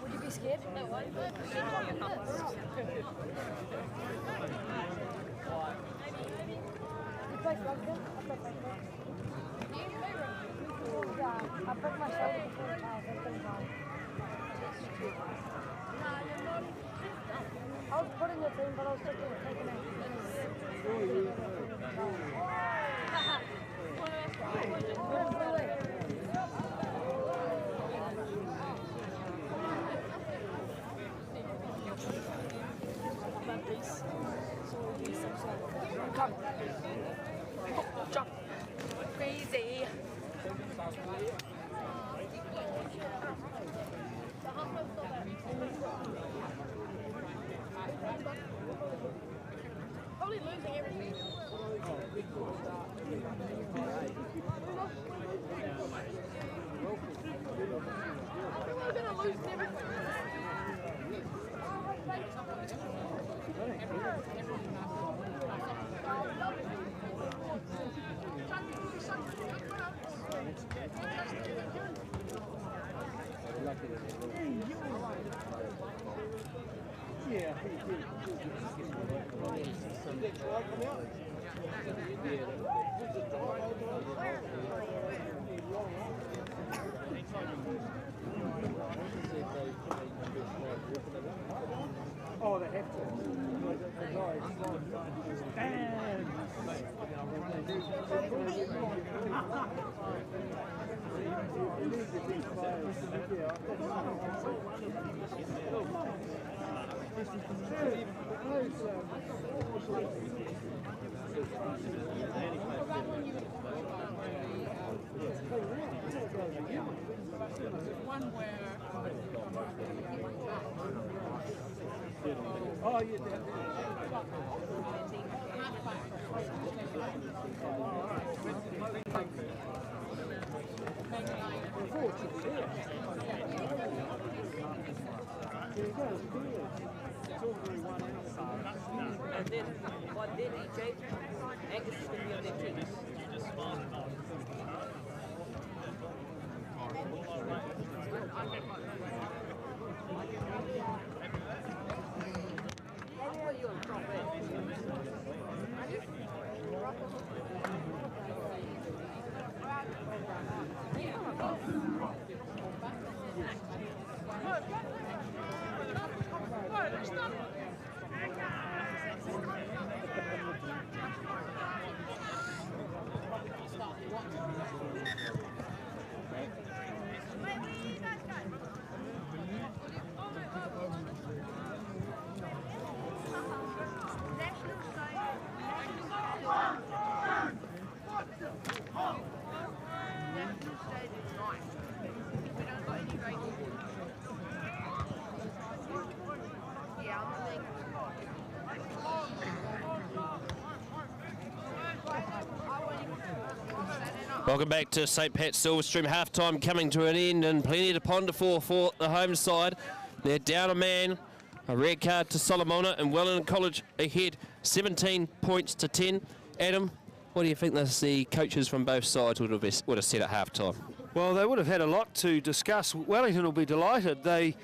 Would you be scared? No, why? You play rugby? I play rugby. I broke my shoulder before the house. I couldn't run. I was put in the team, but I was taking it. Jump. Crazy. Probably losing everything. We're gonna lose everything. Oh, they have to. Oh, yeah. And then by then EJ, Angus is going to be on their team. Welcome back to St. Pat's Silverstream. Half-time coming to an end and plenty to ponder for the home side. They're down a man. A red card to Solomona and Wellington College ahead 17 points to 10. Adam, what do you think the coaches from both sides would have said at half-time? Well, they would have had a lot to discuss. Wellington will be delighted. They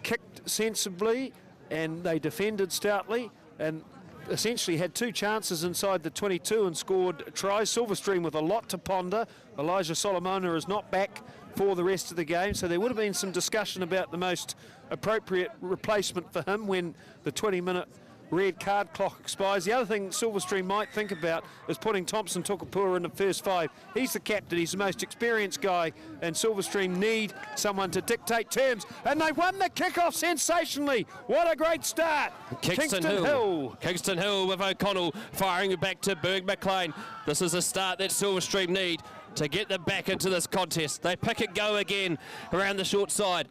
kicked sensibly and they defended stoutly and essentially had two chances inside the 22 and scored tries. Silverstream with a lot to ponder. Elijah Solomona is not back for the rest of the game, so there would have been some discussion about the most appropriate replacement for him when the 20-minute red card clock expires. The other thing Silverstream might think about is putting Thompson Tukapua in the first five. He's the captain, he's the most experienced guy, and Silverstream need someone to dictate terms. And they won the kickoff sensationally. What a great start. Kingston Hill. Kingston Hill with O'Connell firing it back to Berg McLean. This is a start that Silverstream need to get them back into this contest. They pick it go again around the short side.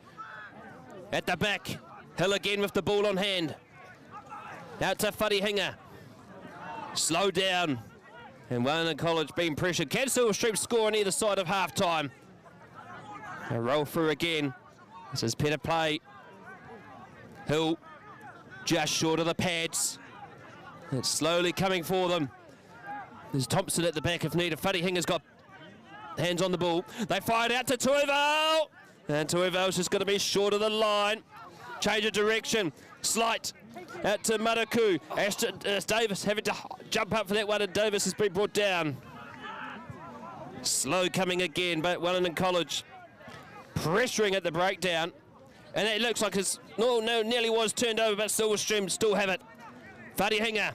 At the back, Hill again with the ball on hand. Out to Wharihinga. Slow down. And Wellington College being pressured. Can Silverstream score on either side of half-time? A roll through again. This is better play. Hill just short of the pads. It's slowly coming for them. There's Thompson at the back if needed. Wharihinga's got hands on the ball. They fired out to Tuivau. And Tuivau's just going to be short of the line. Change of direction. Slight. Out to Maraku. Ashton Davis having to jump up for that one, and Davis has been brought down. Slow coming again, but Wellington College pressuring at the breakdown. And it looks like it's, nearly was turned over, but Silverstream still have it. Wharihinga.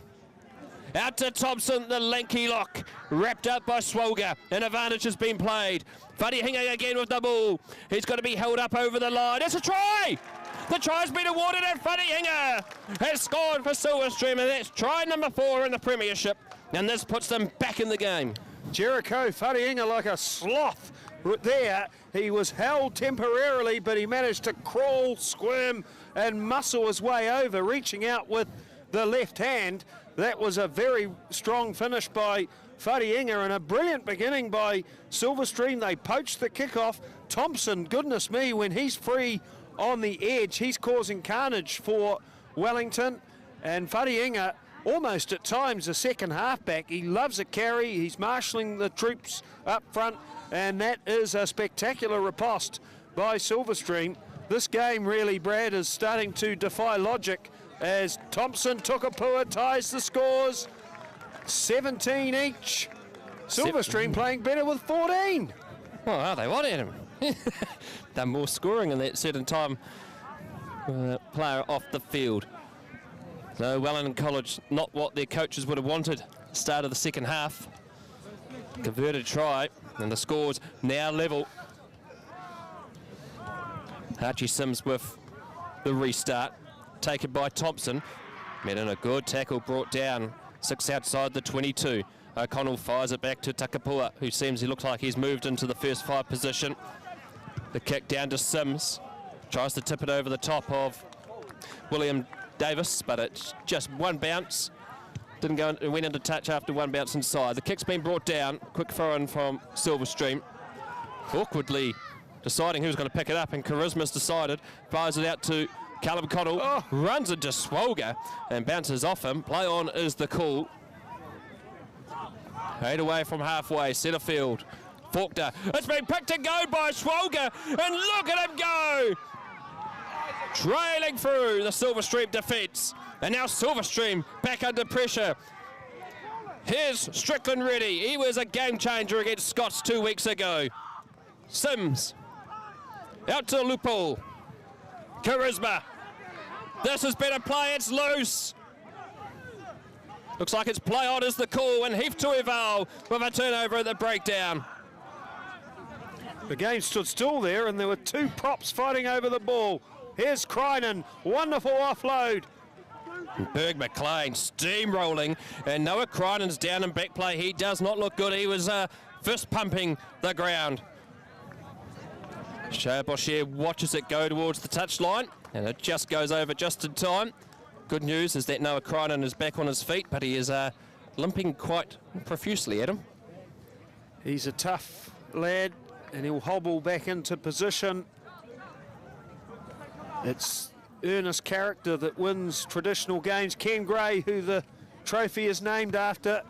Out to Thompson, the lanky lock. Wrapped up by Swolga. An advantage has been played. Wharihinga again with the ball. He's got to be held up over the line. It's a try! The try's been awarded, and Wharihinga has scored for Silverstream, and that's try number 4 in the premiership. And this puts them back in the game. Jericho Wharinga like a sloth there. He was held temporarily, but he managed to crawl, squirm, and muscle his way over, reaching out with the left hand. That was a very strong finish by Wharinga and a brilliant beginning by Silverstream. They poached the kickoff. Thompson, goodness me, when he's free on the edge, he's causing carnage for Wellington. And Wharinga, almost at times a second halfback. He loves a carry. He's marshalling the troops up front, and that is a spectacular riposte by Silverstream. This game really, Brad, is starting to defy logic as Thompson Tukapua ties the scores. 17 each. Silverstream playing better with 14. Oh, are they? What, Adam? Done more scoring in that certain time. Player off the field. So Wellington College, not what their coaches would have wanted. Start of the second half. Converted try, and the score's now level. Archie Sims with the restart. Taken by Thompson. Met in a good tackle, brought down. 6 outside the 22. O'Connell fires it back to Tukapua, who seems he looks like he's moved into the first 5 position. The kick down to Sims. Tries to tip it over the top of William Davis, but it's just one bounce. Didn't go. It went into touch after one bounce inside. The kick's been brought down. Quick throw in from Silverstream. Awkwardly deciding who's going to pick it up, and Charisma's decided. Fires it out to Callum Connell. Runs into Swolger and bounces off him. Play on is the call. 8 away from halfway. Centre field. Faulkner. It's been picked and go by Swolger, and look at him go! Trailing through the Silverstream defence. And now Silverstream back under pressure. Here's Strickland ready. He was a game changer against Scots 2 weeks ago. Sims. Out to Lupul. Charisma. This has been a play. It's loose. Looks like it's play on is the call, and Heath Tuival with a turnover at the breakdown. The game stood still there, and there were 2 props fighting over the ball. Here's Krynan, wonderful offload. Berg McLean steamrolling, and Noah Krynan's down in back play. He does not look good. He was fist pumping the ground. Shea Boshier watches it go towards the touchline, and it just goes over just in time. Good news is that Noah Krynan is back on his feet, but he is limping quite profusely, Adam. He's a tough lad, and he'll hobble back into position. It's earnest character that wins traditional games. Ken Gray, who the trophy is named after,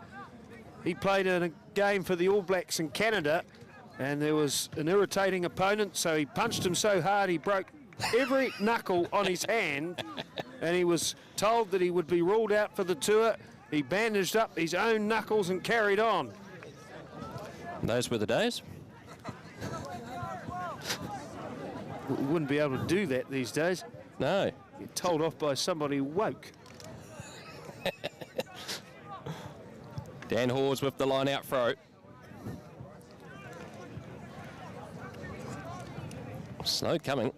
he played in a game for the All Blacks in Canada, and there was an irritating opponent, so he punched him so hard he broke every knuckle on his hand, and he was told that he would be ruled out for the tour. He bandaged up his own knuckles and carried on. Those were the days. We wouldn't be able to do that these days. No. You're told off by somebody woke. Dan Hawes with the line out throw. Snow coming.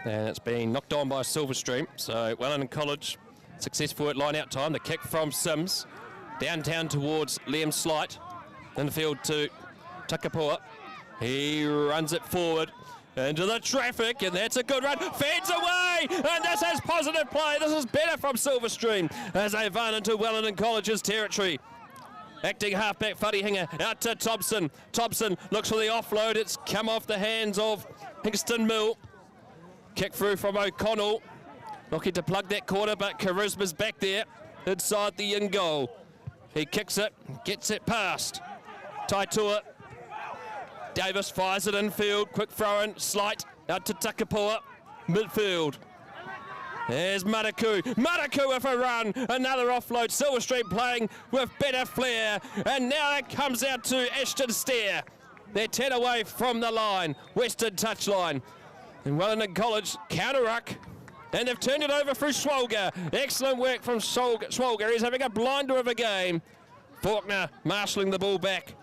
And it's been knocked on by Silverstream. So Wellington College successful at line out time. The kick from Sims. Downtown towards Liam Slight. In the field to Tukapua. He runs it forward into the traffic, and that's a good run. Feds away, and this has positive play. This is better from Silverstream as they run into Wellington College's territory. Acting halfback Wharinga out to Thompson. Thompson looks for the offload. It's come off the hands of Hingston Mill. Kick through from O'Connell. Looking to plug that corner, but Charisma's back there inside the in goal. He kicks it, gets it past Taitua. Davis fires it infield, quick throw in, Slight out to Tukapua, midfield. There's Maraku. Maraku with a run, another offload. Silverstream playing with better flair, and now it comes out to Ashton Stair. They're 10 away from the line, western touchline. And Wellington College counter-ruck, and they've turned it over through Swolger. Excellent work from Swolger. He's having a blinder of a game. Faulkner marshalling the ball back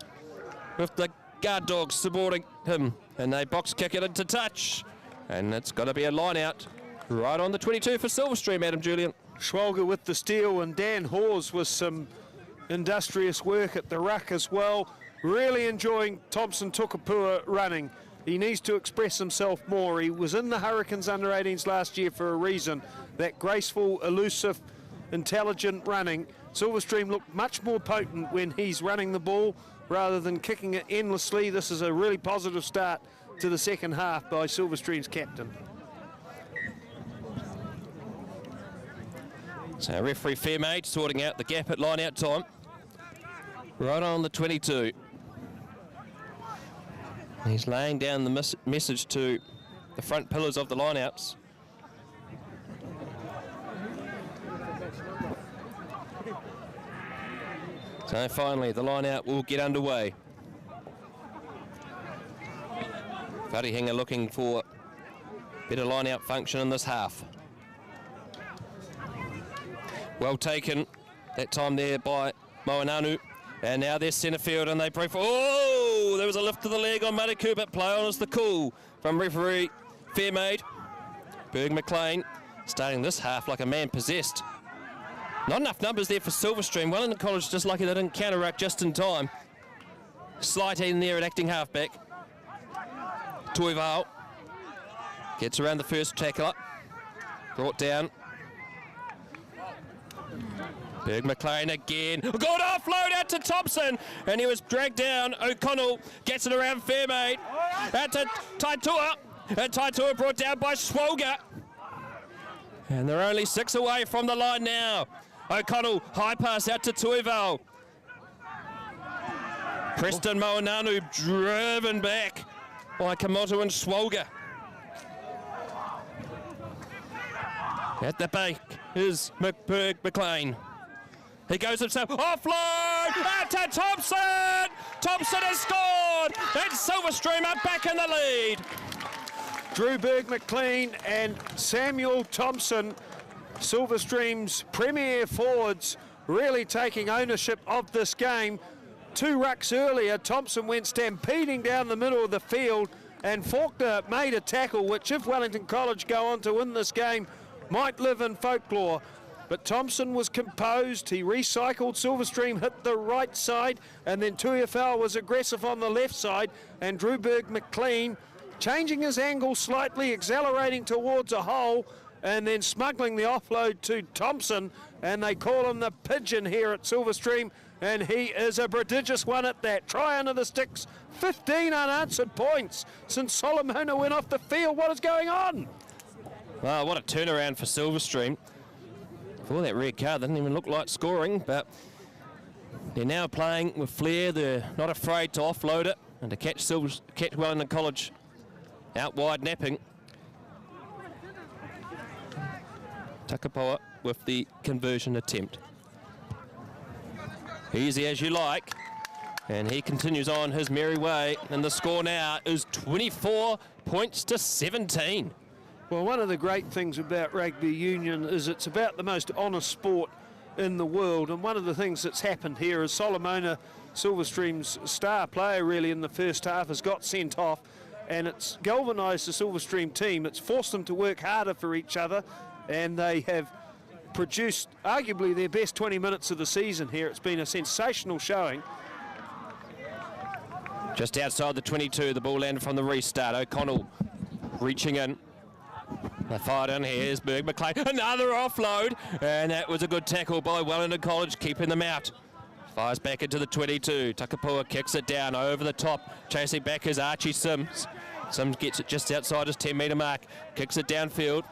with the guard dogs supporting him, and they box kick it into touch, and it's got to be a line out right on the 22 for Silverstream. Adam Julian. Schwalger with the steal, and Dan Hawes with some industrious work at the ruck as well. Really enjoying Thompson Tukapua running. He needs to express himself more. He was in the Hurricanes under-18s last year for a reason. That graceful, elusive, intelligent running. Silverstream looked much more potent when he's running the ball rather than kicking it endlessly. This is a really positive start to the second half by Silverstream's captain. So referee Fairmaid sorting out the gap at line-out time. Right on the 22. He's laying down the message to the front pillars of the line-outs. So finally, the line-out will get underway. Wharehinga looking for better line-out function in this half. Well taken that time there by Moananu. And now they're centre field and they break for... Oh! There was a lift of the leg on Mariku, but play on is the call from referee Fairmaid. Berg McLean starting this half like a man possessed. Not enough numbers there for Silverstream. Wellington College just lucky they didn't counter-ruck just in time. Slight in there at acting halfback. Toival gets around the first tackler. Brought down. Berg McLean again. Good offload out to Thompson. And he was dragged down. O'Connell gets it around Fairmaid. Out to Taitua. And Taitua brought down by Swolga. And they're only 6 away from the line now. O'Connell, high pass out to Toival. Preston Moananu driven back by Kamoto and Swolga. At the back is Berg McLean. He goes himself, offload, out to Thompson! Thompson has scored, and Silverstream are back in the lead. Drew Berg McLean and Samuel Thompson, Silverstream's premier forwards, really taking ownership of this game. 2 rucks earlier, Thompson went stampeding down the middle of the field, and Faulkner made a tackle which, if Wellington College go on to win this game, might live in folklore. But Thompson was composed, he recycled, Silverstream hit the right side, and then Tuiafau was aggressive on the left side, and Drew Berg McLean changing his angle slightly, accelerating towards a hole, and then smuggling the offload to Thompson, and they call him the pigeon here at Silverstream, and he is a prodigious one at that. Try under the sticks, 15 unanswered points since Solomona went off the field. What is going on? Wow, what a turnaround for Silverstream. For that red card, they didn't even look like scoring, but they're now playing with flair. They're not afraid to offload it and to catch Wellington College out wide napping. Takapoa with the conversion attempt. Easy as you like. And he continues on his merry way. And the score now is 24 points to 17. Well, one of the great things about rugby union is it's about the most honest sport in the world. And one of the things that's happened here is Solomona, Silverstream's star player really in the first half, has got sent off. And it's galvanised the Silverstream team. It's forced them to work harder for each other. And they have produced arguably their best 20 minutes of the season here. It's been a sensational showing. Just outside the 22, the ball landed from the restart. O'Connell reaching in. They fired in. Here's Berg McLean. Another offload. And that was a good tackle by Wellington College, keeping them out. Fires back into the 22. Takapua kicks it down over the top. Chasing back is Archie Sims. Sims gets it just outside his 10-metre mark. Kicks it downfield.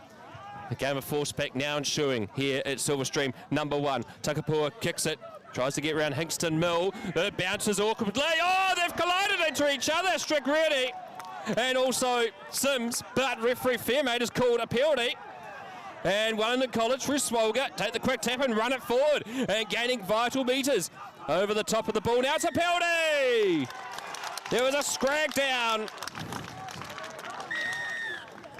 The game of force back now ensuing here at Silverstream. Number 1. Takapua kicks it. Tries to get around Hingston Mill. It bounces awkwardly. Oh, they've collided into each other. Strick ready. And also Sims, but referee Fairmaid has called a penalty. And Wellington College through Swolga take the quick tap and run it forward. And gaining vital metres over the top of the ball. Now it's a penalty. There was a scrag down.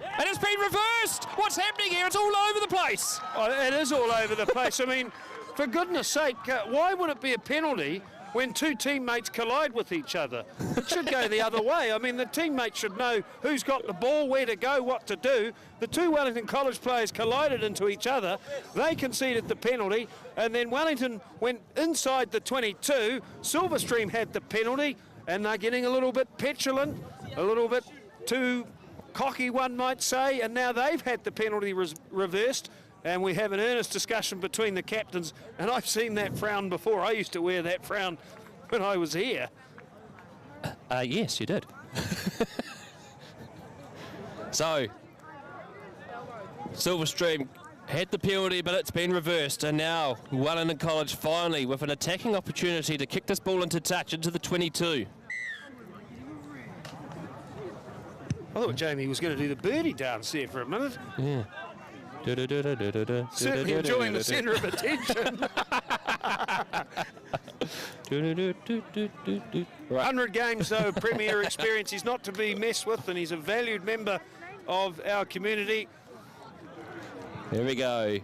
And it's been reversed. What's happening here? It's all over the place. Oh, it is all over the place. I mean, for goodness sake, why would it be a penalty when two teammates collide with each other. It should go the other way. I mean, the teammates should know who's got the ball, where to go, what to do. The two Wellington College players collided into each other. They conceded the penalty, and then Wellington went inside the 22. Silverstream had the penalty, and they're getting a little bit petulant, a little bit too cocky, one might say, and now they've had the penalty reversed. And we have an earnest discussion between the captains, and I've seen that frown before. I used to wear that frown when I was here. Yes, you did. So, Silverstream had the penalty, but it's been reversed, and now Wellington College finally with an attacking opportunity to kick this ball into touch into the 22. I thought Jamie was going to do the birdie dance there for a minute. Yeah. Certainly enjoying the centre of attention. 100 games, though, Premier experience. He's not to be messed with, and he's a valued member of our community. Here we go.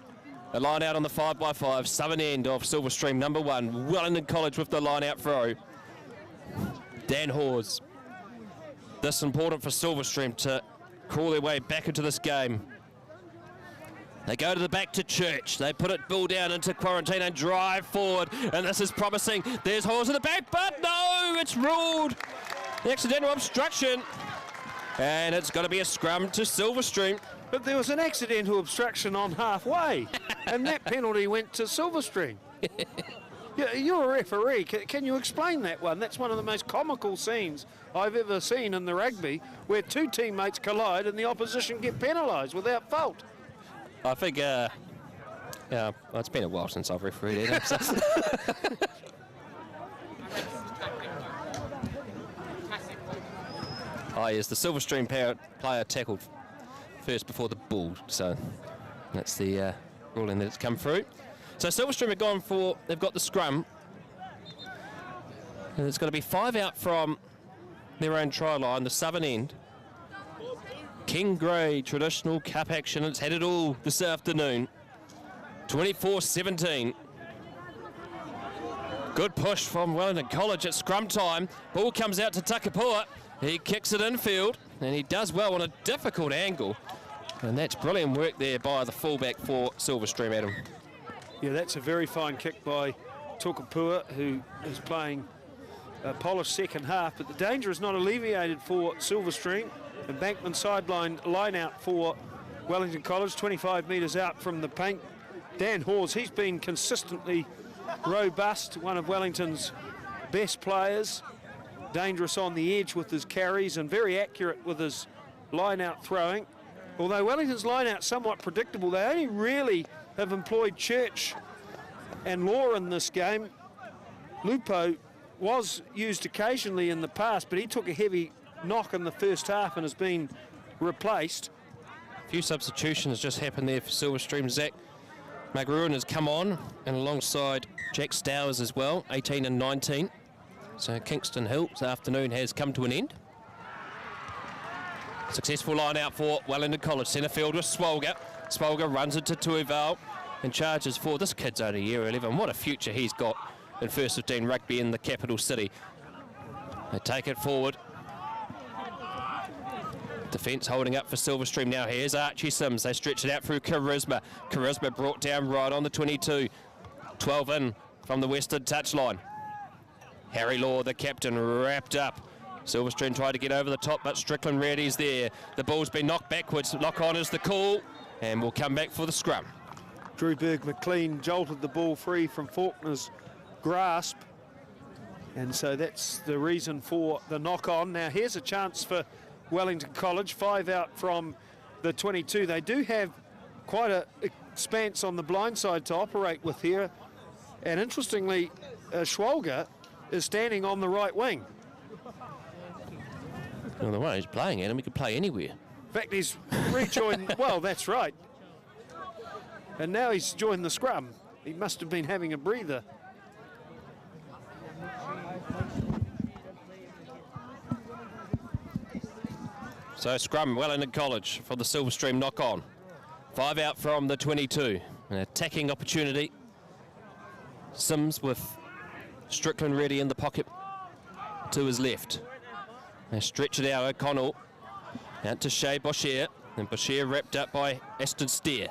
A line out on the 5x5, southern end of Silverstream, number 1. Wellington College with the line out throw. Dan Hawes. This important for Silverstream to crawl their way back into this game. They go to the back to Church. They put it ball down into quarantine and drive forward. And this is promising. There's Hawes in the back, but no, it's ruled. The accidental obstruction. And it's going to be a scrum to Silverstream. But there was an accidental obstruction on halfway, and that penalty went to Silverstream. You're a referee. Can you explain that one? That's one of the most comical scenes I've ever seen in the rugby, where two teammates collide and the opposition get penalised without fault. I think, yeah, well, it's been a while since I've refereed it. So. Oh, yes, the Silverstream player tackled first before the ball, so that's the ruling that's come through. So Silverstream have gone for, they've got the scrum, and it's going to be 5 out from their own try line, the southern end. King Grey traditional cup action. It's had it all this afternoon. 24-17. Good push from Wellington College at scrum time. Ball comes out to Takapua. He kicks it infield, and he does well on a difficult angle. And that's brilliant work there by the fullback for Silverstream, Adam. Yeah, that's a very fine kick by Takapua, who is playing a polished second half. But the danger is not alleviated for Silverstream. Embankment sideline line out for Wellington College, 25 metres out from the paint. Dan Hawes, he's been consistently robust, one of Wellington's best players. Dangerous on the edge with his carries and very accurate with his line out throwing. Although Wellington's line out somewhat predictable, they only really have employed Church and Law in this game. Lupo was used occasionally in the past, but he took a heavy knock in the first half and has been replaced. A few substitutions just happened there for Silverstream. Zach Magaruan has come on, and alongside Jack Stowers as well, 18 and 19. So Kingston Hill this afternoon has come to an end. Successful line out for Wellington College. Centre field with Swolger. Swolger runs it to Tuival and charges for this kid's only year 11. What a future he's got in first 15 rugby in the capital city. They take it forward. Defence holding up for Silverstream now. Here's Archie Sims. They stretch it out through Charisma. Charisma brought down right on the 22. 12 in from the western touchline. Harry Law, the captain, wrapped up. Silverstream tried to get over the top, but Strickland Reddy's there. The ball's been knocked backwards. Lock on is the call, and we'll come back for the scrum. Drew Berg-McLean jolted the ball free from Faulkner's grasp, and so that's the reason for the knock-on. Now here's a chance for Wellington College, 5 out from the 22. They do have quite an expanse on the blind side to operate with here, and interestingly, Schwalger is standing on the right wing. Well, the way he's playing at him, he could play anywhere. In fact, he's rejoined, well, that's right. And now he's joined the scrum. He must have been having a breather. So scrum, Wellington College for the Silverstream knock-on. 5 out from the 22. An attacking opportunity. Sims with Strickland ready in the pocket to his left. They stretch it out, O'Connell. Out to Shea Boshier. And Boshier wrapped up by Aston Steer.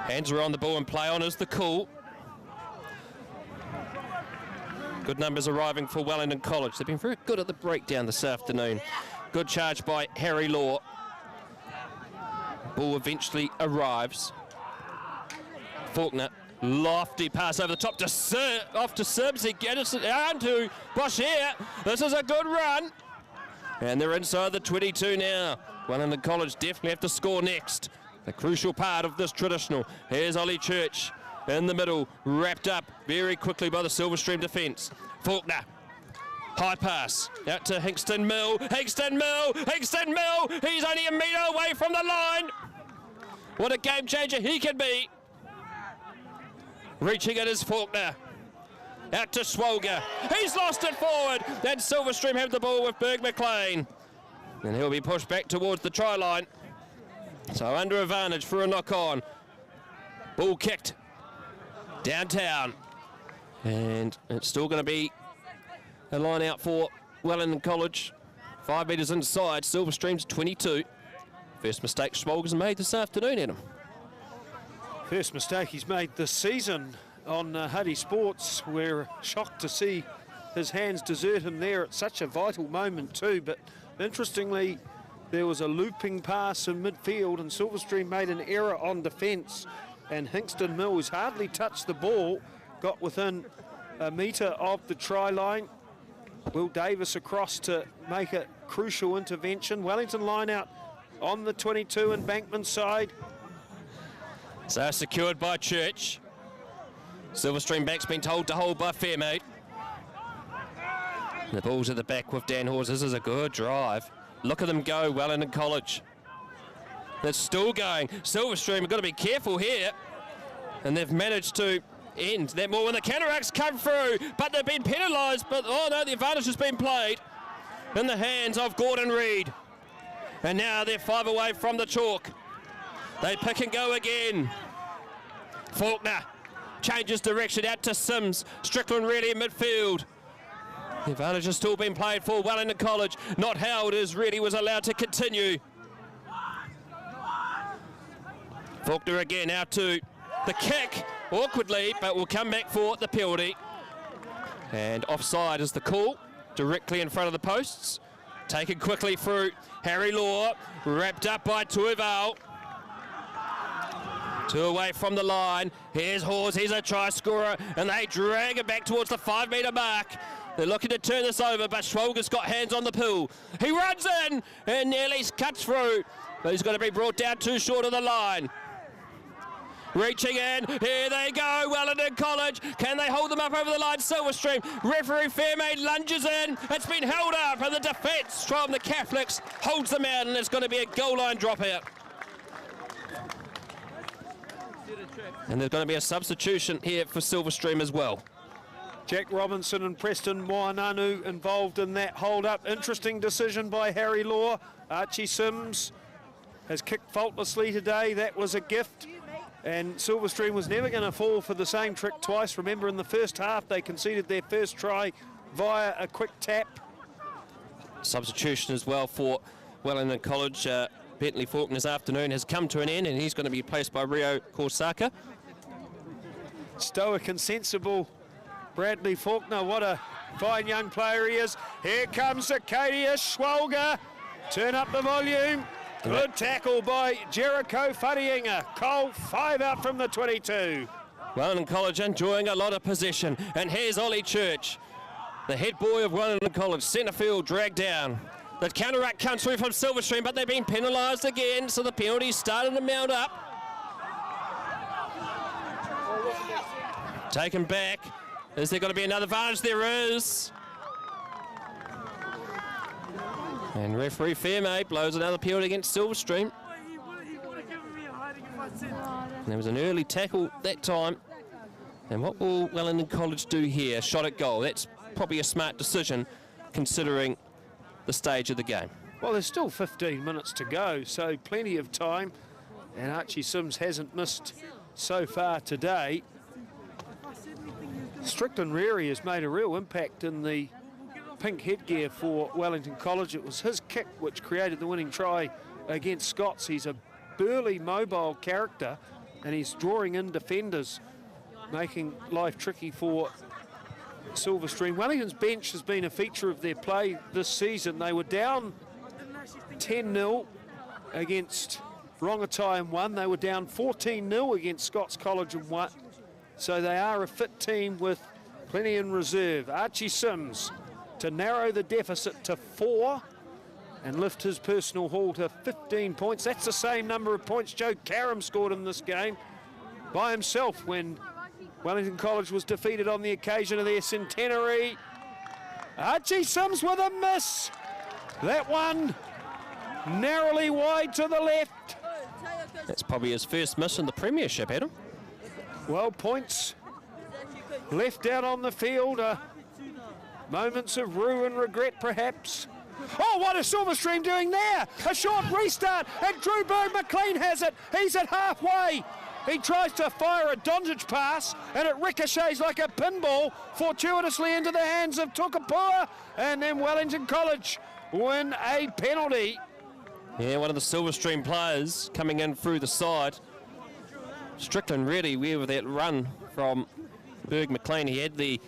Hands are on the ball and play on is the call. Good numbers arriving for Wellington College. They've been very good at the breakdown this afternoon. Good charge by Harry Law. Ball eventually arrives. Faulkner, lofty pass over the top to off to Sims. He gets it down to Boshier. This is a good run. And they're inside the 22 now. Wellington College definitely have to score next. The crucial part of this traditional. Here's Ollie Church in the middle, wrapped up very quickly by the Silverstream defence. Faulkner, high pass, out to Hingston Mill. Hingston Mill, he's only a metre away from the line. What a game changer he can be. Reaching it is Faulkner. Out to Swolger. He's lost it forward. Then Silverstream have the ball with Berg McLean. And he'll be pushed back towards the try line. So under advantage for a knock-on. Ball kicked. Downtown. And it's still going to be a line out for Wellington College. 5 metres inside. Silverstream's 22. First mistake Swolger's made this afternoon, Adam. First mistake he's made this season on Huddy Sports. We're shocked to see his hands desert him there at such a vital moment too. But interestingly, there was a looping pass in midfield and Silverstream made an error on defence. And Hingston Mill, who's hardly touched the ball, got within a metre of the try line. Will Davis across to make a crucial intervention. Wellington line out on the 22 and Bankman side. So secured by Church. Silverstream back's been told to hold by Fairmead. The ball's at the back with Dan Hawes. This is a good drive. Look at them go, Wellington College. They're still going. Silverstream have got to be careful here. And they've managed to end that more when the counteracts come through. But they've been penalised. But, oh no, the advantage has been played in the hands of Gordon Reid. And now they're 5 away from the chalk. They pick and go again. Faulkner changes direction out to Sims. Strickland ready in midfield. The advantage has still been played for Wellington College. Not held as Ready was allowed to continue. Faulkner again out to the kick, awkwardly, but will come back for the penalty. And offside is the call, directly in front of the posts. Taken quickly through Harry Law, wrapped up by Tuival. 2 away from the line. Here's Hawes, he's a try scorer, and they drag it back towards the 5 metre mark. They're looking to turn this over, but Schwolger's got hands on the pool. He runs in and nearly cuts through, but he's going to be brought down too short of the line. Reaching in, here they go, Wellington College. Can they hold them up over the line? Silverstream, referee Fairmead lunges in. It's been held up, and the defence from the Catholics holds them out, and it's going to be a goal line dropout. And there's going to be a substitution here for Silverstream as well. Jack Robinson and Preston Moananu involved in that hold-up. Interesting decision by Harry Law. Archie Sims has kicked faultlessly today. That was a gift. And Silverstream was never going to fall for the same trick twice. Remember, in the first half, they conceded their first try via a quick tap. Substitution as well for Wellington College. Bentley Faulkner's afternoon has come to an end, and he's going to be replaced by Rio Korsaka. Stoic and sensible Bradley Faulkner, what a fine young player he is. Here comes Acadia Schwolger. Turn up the volume. Good tackle by Jericho Fadiinga. Cole 5 out from the 22. Wellington College enjoying a lot of possession. And here's Ollie Church, the head boy of Wellington College. Centre field dragged down. The counteract comes through from Silverstream, but they've been penalised again, so the penalties starting to mount up. Taken back. Is there going to be another advantage? There is. And referee Fairmead blows another penalty against Silverstream. And there was an early tackle that time. And what will Wellington College do here? Shot at goal. That's probably a smart decision considering the stage of the game. Well, there's still 15 minutes to go, so plenty of time. And Archie Sims hasn't missed so far today. Strickland Reary has made a real impact in the pink headgear for Wellington College. It was his kick which created the winning try against Scots. He's a burly, mobile character, and he's drawing in defenders, making life tricky for Silverstream. Wellington's bench has been a feature of their play this season. They were down 10-0 against Rongotai and won. They were down 14-0 against Scots College and won. So they are a fit team with plenty in reserve. Archie Sims to narrow the deficit to 4 and lift his personal haul to 15 points. That's the same number of points Joe Karam scored in this game by himself when Wellington College was defeated on the occasion of their centenary. Archie Sims with a miss. That one narrowly wide to the left. That's probably his first miss in the premiership, Adam. Well, points left out on the field. Moments of rue and regret, perhaps. Oh, what is Silverstream doing there? A short restart, and Drew McLean has it. He's at halfway. He tries to fire a Doncic pass, and it ricochets like a pinball fortuitously into the hands of Tukapua, and then Wellington College win a penalty. Yeah, one of the Silverstream players coming in through the side. Strickland really with that run from Berg McLean. He had the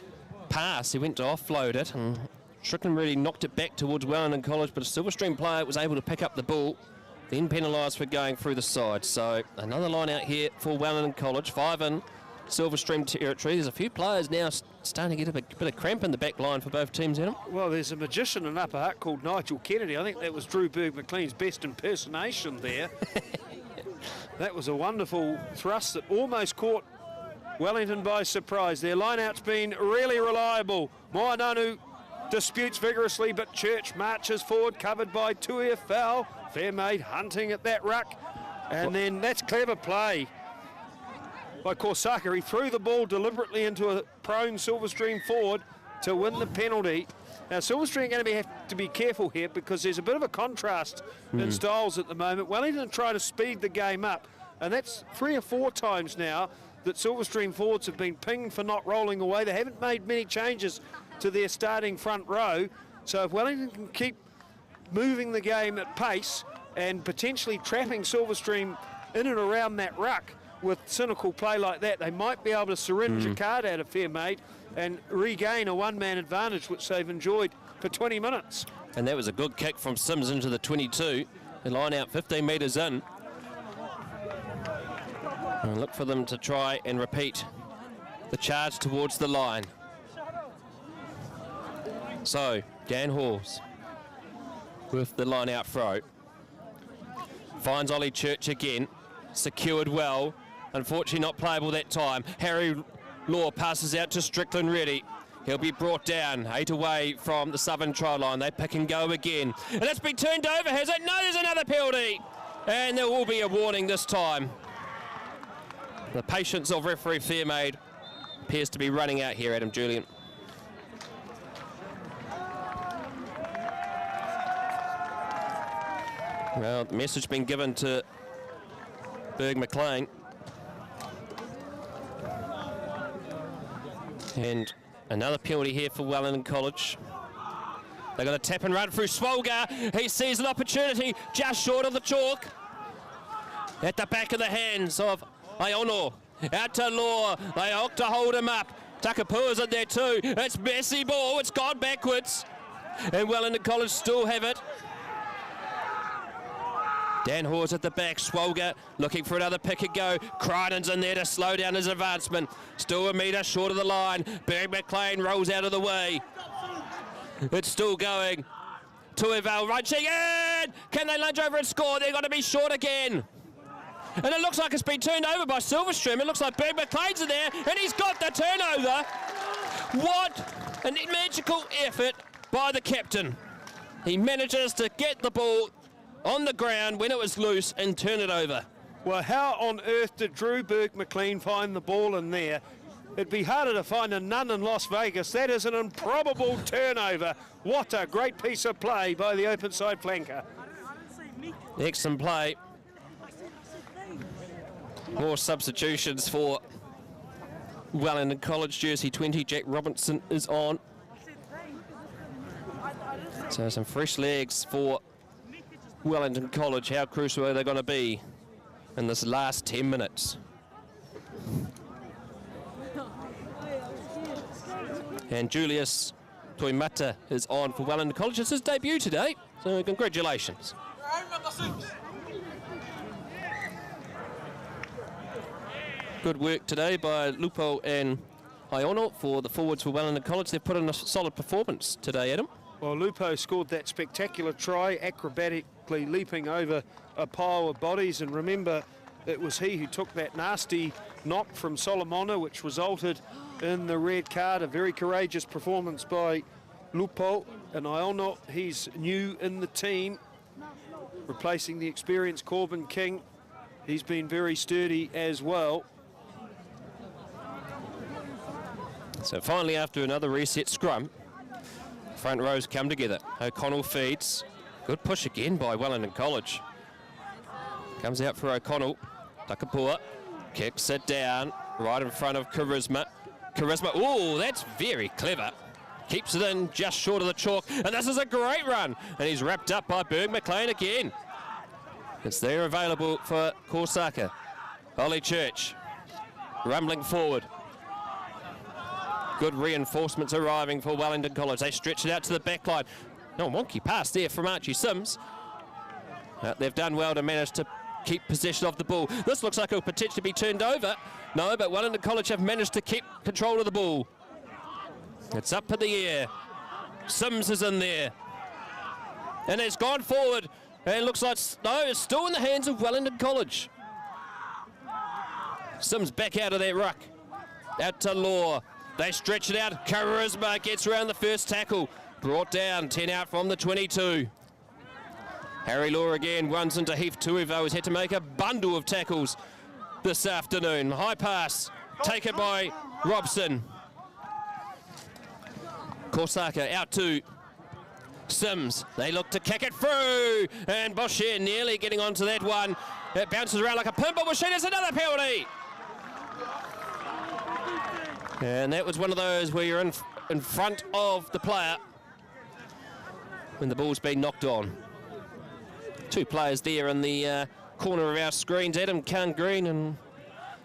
pass, he went to offload it, and Strickland really knocked it back towards Wellington College, but a Silverstream player was able to pick up the ball, then penalised for going through the side. So another line out here for Wellington College, 5 in Silverstream territory. There's a few players now starting to get a bit of cramp in the back line for both teams, Adam. Well, there's a magician in Upper Hutt called Nigel Kennedy. I think that was Drew Berg McLean's best impersonation there. That was a wonderful thrust that almost caught Wellington by surprise. Their line-out's been really reliable. Moananu disputes vigorously, but Church marches forward, covered by Tuia Fowl. Fairmaid hunting at that ruck. And then that's clever play by Korsaka. He threw the ball deliberately into a prone Silverstream forward to win the penalty. Now, Silverstream are going to have to be careful here because there's a bit of a contrast in styles at the moment. Wellington try to speed the game up, and that's 3 or 4 times now that Silverstream forwards have been pinged for not rolling away. They haven't made many changes to their starting front row. So if Wellington can keep moving the game at pace and potentially trapping Silverstream in and around that ruck with cynical play like that, they might be able to syringe a card out of Fairmaid and regain a one-man advantage, which they've enjoyed for 20 minutes. And that was a good kick from Sims into the 22. The line out 15 metres in. And look for them to try and repeat the charge towards the line. So, Dan Hawes with the line out throw. Finds Ollie Church again. Secured well. Unfortunately not playable that time. Harry Law passes out to Strickland Reddy. He'll be brought down 8 away from the southern try line. They pick and go again. And it's been turned over, has it? No, there's another penalty. And there will be a warning this time. The patience of referee Fairmaid appears to be running out here, Adam Julian. Well, the message been given to Berg McLean. And another penalty here for Wellington College. They're going to tap and run through Swolga. He sees an opportunity just short of the chalk. At the back of the hands of Iono. Out to Law. They hook to hold him up. Takapua's in there too. It's messy ball. It's gone backwards. And Wellington College still have it. Dan Hawes at the back, Swolga looking for another pick and go. Crichton's in there to slow down his advancement. Still a metre short of the line. Berg McLean rolls out of the way. It's still going. Tuival rushing in. Can they lunge over and score? They're going to be short again. And it looks like it's been turned over by Silverstream. It looks like Berg McLean's in there, and he's got the turnover. What a magical effort by the captain. He manages to get the ball on the ground when it was loose and turn it over. Well, how on earth did Drew Berg McLean find the ball in there? It'd be harder to find a nun in Las Vegas. That is an improbable turnover. What a great piece of play by the open side flanker. Excellent play. More substitutions for Wellington College jersey 20, Jack Robinson, is on. So some fresh legs for Wellington College. How crucial are they going to be in this last 10 minutes? And Julius Toimata is on for Wellington College. It's his debut today, so congratulations. Good work today by Lupo and Iono for the forwards for Wellington College. They've put in a solid performance today, Adam. Well, Lupo scored that spectacular try, acrobatically leaping over a pile of bodies. And remember, it was he who took that nasty knock from Solomona, which resulted in the red card. A very courageous performance by Lupo. And Iono, he's new in the team, replacing the experienced Corbin King. He's been very sturdy as well. So finally, after another reset scrum, front rows come together. O'Connell feeds. Good push again by Wellington College. Comes out for O'Connell. Takapua kicks it down right in front of Charisma. Charisma, oh, that's very clever. Keeps it in just short of the chalk. And this is a great run. And he's wrapped up by Berg McLean again. It's there available for Korsaka. Ollie Church rumbling forward. Good reinforcements arriving for Wellington College. They stretch it out to the back line. No, wonky pass there from Archie Sims. They've done well to manage to keep possession of the ball. This looks like it'll potentially be turned over. No, but Wellington College have managed to keep control of the ball. It's up in the air. Sims is in there. And it's gone forward. And it looks like, no, it's still in the hands of Wellington College. Sims back out of that ruck. Out to Law. They stretch it out. Charisma gets around the first tackle. Brought down, 10 out from the 22. Harry Law again runs into Heath Tuivo, who's had to make a bundle of tackles this afternoon. High pass, taken by Robson. Korsaka out to Sims. They look to kick it through. And Boscher nearly getting onto that one. It bounces around like a pinball machine. It's another penalty. And that was one of those where you're in front of the player when the ball's been knocked on. Two players there in the corner of our screens, Adam Carn-Green and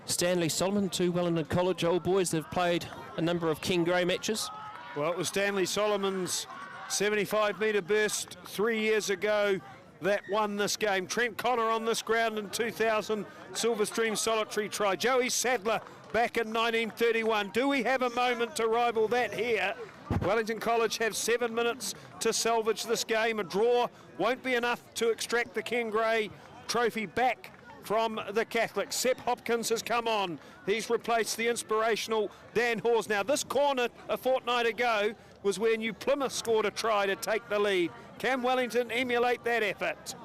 Stanley Solomon, two Wellington College old boys. They've played a number of King Grey matches. Well, it was Stanley Solomon's 75-metre burst 3 years ago that won this game. Trent Connor on this ground in 2000, Silverstream solitary try. Joey Sadler back in 1931. Do we have a moment to rival that here? Wellington College have 7 minutes to salvage this game. A draw won't be enough to extract the Ken Gray trophy back from the Catholics. Sepp Hopkins has come on. He's replaced the inspirational Dan Hawes. Now, this corner a fortnight ago was where New Plymouth scored a try to take the lead. Can Wellington emulate that effort?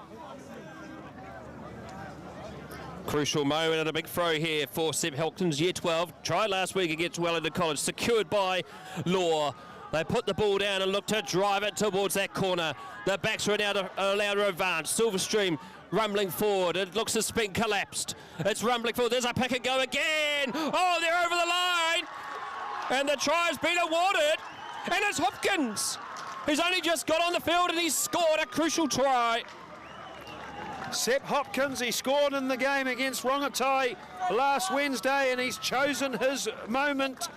Crucial moment and a big throw here for Sepp Hopkins, year 12. Tried last week against Wellington College, secured by Law. They put the ball down and look to drive it towards that corner. The backs are now allowed to advance. Silverstream rumbling forward. It looks as it's been collapsed. It's rumbling forward. There's a pick and go again. Oh, they're over the line. And the try has been awarded. And it's Hopkins. He's only just got on the field and he's scored a crucial try. Sepp Hopkins, he scored in the game against Rongotai last Wednesday, and he's chosen his moment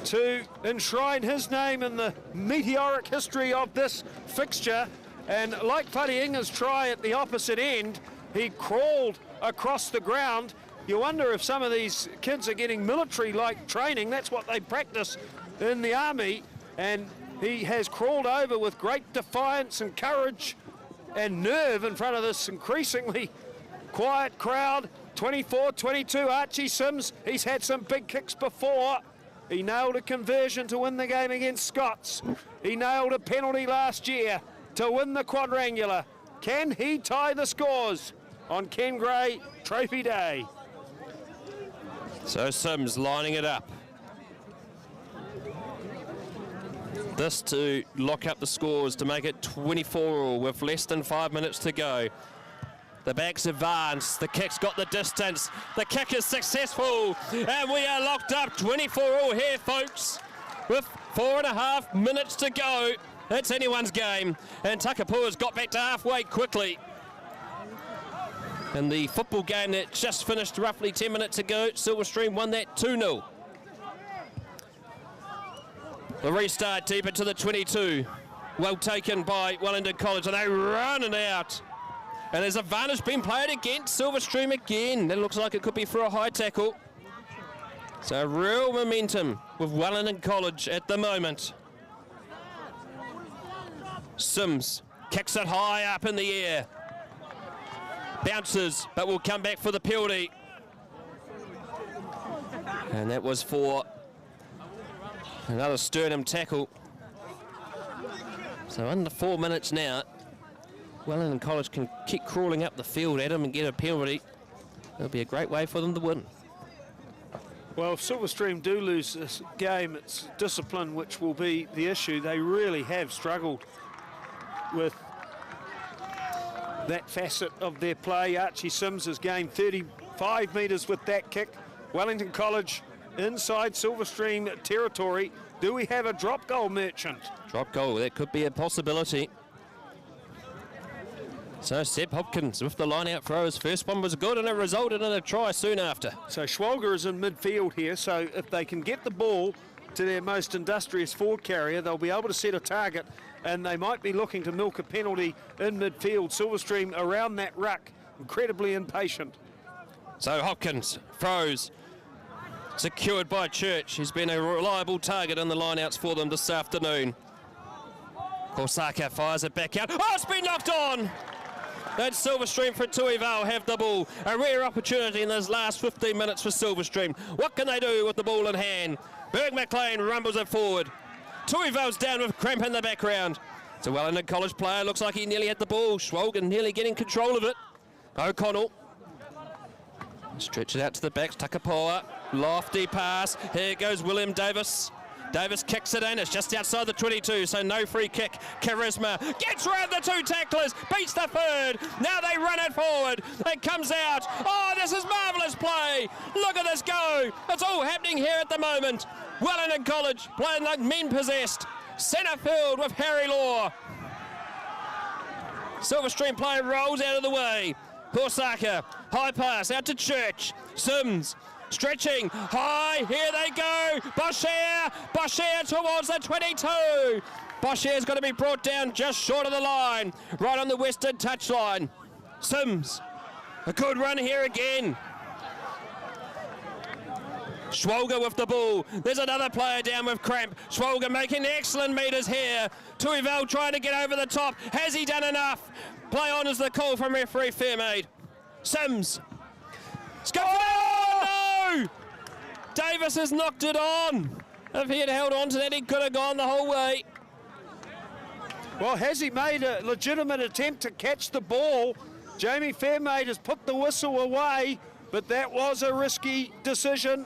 to enshrine his name in the meteoric history of this fixture. And like Whare Inga's try at the opposite end, he crawled across the ground. You wonder if some of these kids are getting military-like training. That's what they practice in the army. And he has crawled over with great defiance and courage and nerve in front of this increasingly quiet crowd. 24-22, Archie Sims. He's had some big kicks before. He nailed a conversion to win the game against Scots. He nailed a penalty last year to win the quadrangular. Can he tie the scores on Ken Gray Trophy Day? So Sims lining it up. This to lock up the scores to make it 24 all with less than 5 minutes to go. The backs advance, the kick's got the distance, the kick is successful, and we are locked up 24 all here, folks, with 4.5 minutes to go. It's anyone's game, and Takapua's got back to halfway quickly. And the football game that just finished roughly 10 minutes ago, Silverstream won that 2-0. The restart deep into the 22. Well taken by Wellington College, and they run it out. And there's advantage being played against Silverstream again. That looks like it could be for a high tackle. So real momentum with Wellington College at the moment. Sims kicks it high up in the air. Bounces, but will come back for the penalty. And that was for another sternum tackle. So under 4 minutes now. Wellington College can keep crawling up the field at them and get a penalty. It'll be a great way for them to win. Well, if Silverstream do lose this game, it's discipline which will be the issue. They really have struggled with that facet of their play. Archie Sims has gained 35 metres with that kick. Wellington College inside Silverstream territory. Do we have a drop goal, Merchant? Drop goal, that could be a possibility. So Seb Hopkins with the line-out throw. His first one was good and it resulted in a try soon after. So Schwalger is in midfield here, so if they can get the ball to their most industrious forward carrier, they'll be able to set a target, and they might be looking to milk a penalty in midfield. Silverstream around that ruck, incredibly impatient. So Hopkins throws, secured by Church. He's been a reliable target in the line-outs for them this afternoon. Korsaka fires it back out. Oh, it's been knocked on! That's Silverstream for Tuivau have the ball. A rare opportunity in those last 15 minutes for Silverstream. What can they do with the ball in hand? Berg McLean rumbles it forward. Tuivau's down with cramp in the background. It's a Wellington College player. Looks like he nearly had the ball. Schwalgen nearly getting control of it. O'Connell. Stretch it out to the backs. Takapua. Lofty pass. Here goes William Davis. Davis kicks it in. It's just outside the 22, so no free kick. Charisma gets round the two tacklers, beats the third. Now they run it forward. It comes out. Oh, this is marvellous play. Look at this go. It's all happening here at the moment. Wellington College playing like men possessed. Centre field with Harry Law. Silverstream player rolls out of the way. Korsaka, high pass out to Church. Sims. Stretching high, here they go. Boschier towards the 22. Boschier's got to be brought down just short of the line, right on the western touchline. Sims, a good run here again. Schwalger with the ball. There's another player down with cramp. Schwalger making excellent metres here. Tuivau trying to get over the top. Has he done enough? Play on is the call from referee Fairmaid. Sims. Oh, no! Davis has knocked it on. If he had held on to that, he could have gone the whole way. Well, has he made a legitimate attempt to catch the ball? Jamie Fairmaid has put the whistle away, but that was a risky decision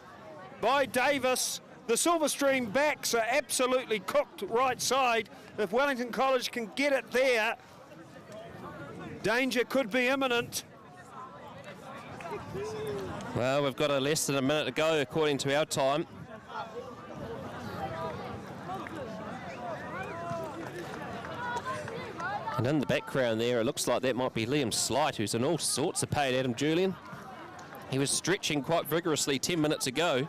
by Davis. The Silverstream backs are absolutely cooked right side. If Wellington College can get it there, danger could be imminent. Well, we've got less than a minute to go according to our time. And in the background there, it looks like that might be Liam Slight, who's in all sorts of pain, Adam Julian. He was stretching quite vigorously 10 minutes ago.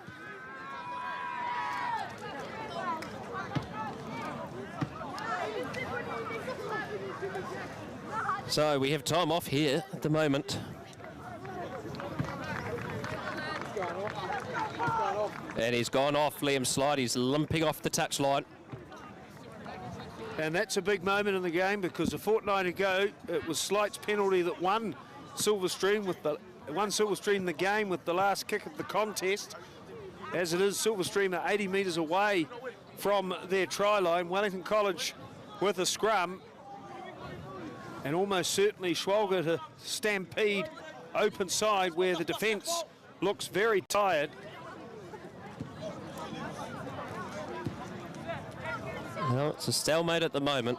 So we have time off here at the moment. And he's gone off, Liam Slight. He's limping off the touchline. And that's a big moment in the game, because a fortnight ago it was Slight's penalty that won Silverstream the game with the last kick of the contest. As it is, Silverstream are 80 metres away from their try line. Wellington College with a scrum, and almost certainly Schwalger to stampede open side where the defence looks very tired. Well, it's a stalemate at the moment.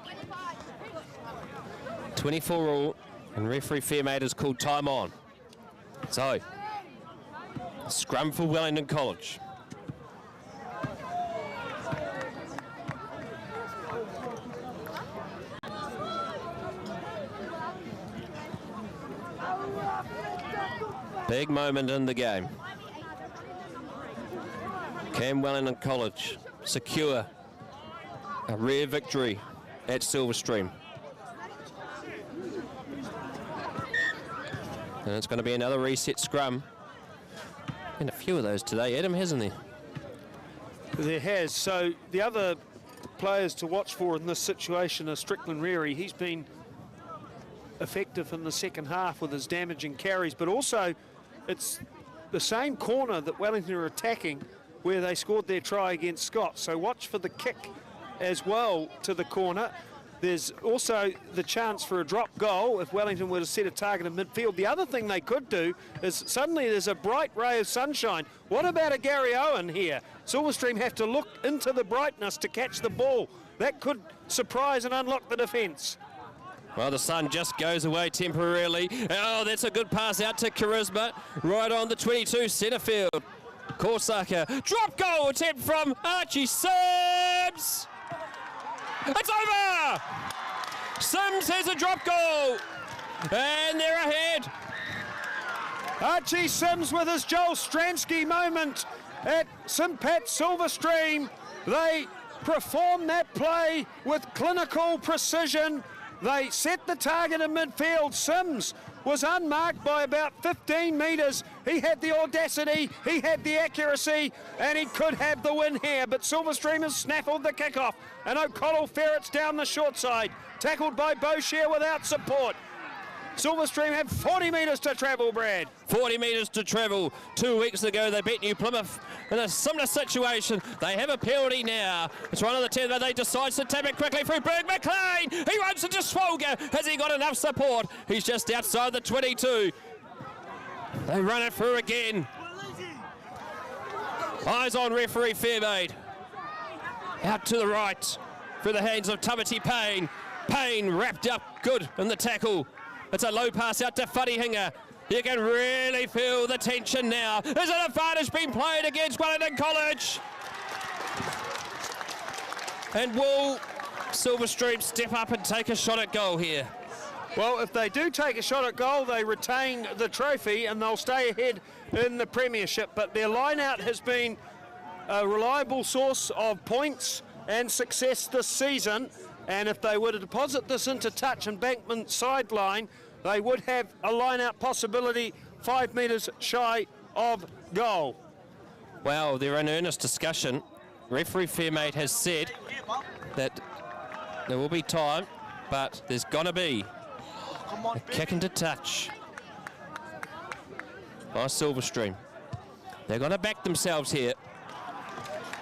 24 all. And referee Fairmate has called time on. So, scrum for Wellington College. Big moment in the game. Can Wellington College secure a rare victory at Silverstream? And it's going to be another reset scrum. And a few of those today, Adam, hasn't there? There has. So the other players to watch for in this situation are Strickland Reary. He's been effective in the second half with his damaging carries, but also it's the same corner that Wellington are attacking where they scored their try against Scott. So watch for the kick as well to the corner. There's also the chance for a drop goal if Wellington were to set a target in midfield. The other thing they could do is suddenly there's a bright ray of sunshine. What about a Gary Owen here? Silverstream have to look into the brightness to catch the ball. That could surprise and unlock the defence. Well, the sun just goes away temporarily. Oh, that's a good pass out to Charisma. Right on the 22 centre field. Korsaka, drop goal attempt from Archie Sims. It's over! Sims has a drop goal. And they're ahead. Archie Sims with his Joel Stransky moment at St Pat's Silverstream. They perform that play with clinical precision. They set the target in midfield. Sims was unmarked by about 15 metres. He had the audacity, he had the accuracy, and he could have the win here. But Silverstream has snaffled the kickoff, and O'Connell ferrets down the short side, tackled by Boshier without support. Silverstream have 40 metres to travel, Brad. 40 metres to travel. 2 weeks ago, they beat New Plymouth in a similar situation. They have a penalty now. It's one of the 10, but they decide to tap it quickly through Berg McLean. He runs into Swolger. Has he got enough support? He's just outside the 22. They run it through again. Eyes on referee Fairmate. Out to the right through the hands of Tamati Payne. Payne wrapped up good in the tackle. It's a low pass out to Fuddyhinger. You can really feel the tension now. There's an advantage being played against Wellington College. And will Silverstream step up and take a shot at goal here? Well, if they do take a shot at goal, they retain the trophy and they'll stay ahead in the premiership. But their line-out has been a reliable source of points and success this season. And if they were to deposit this into touch and Bankman sideline, they would have a line-out possibility 5 metres shy of goal. Well, they're in earnest discussion. Referee Fairmate has said that there will be time, but there's going to be a kick into touch by Silverstream. They're going to back themselves here.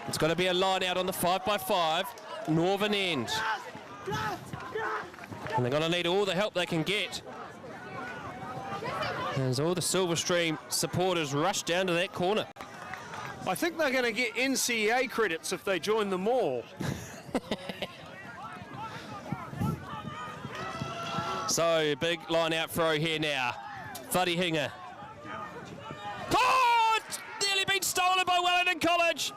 It's going to be a line-out on the 5x5 northern end. And they're going to need all the help they can get. As all the Silverstream supporters rush down to that corner. I think they're going to get NCEA credits if they join them all. So, big line-out throw here now. Fuddyhinger. Oh, it's nearly been stolen by Wellington College.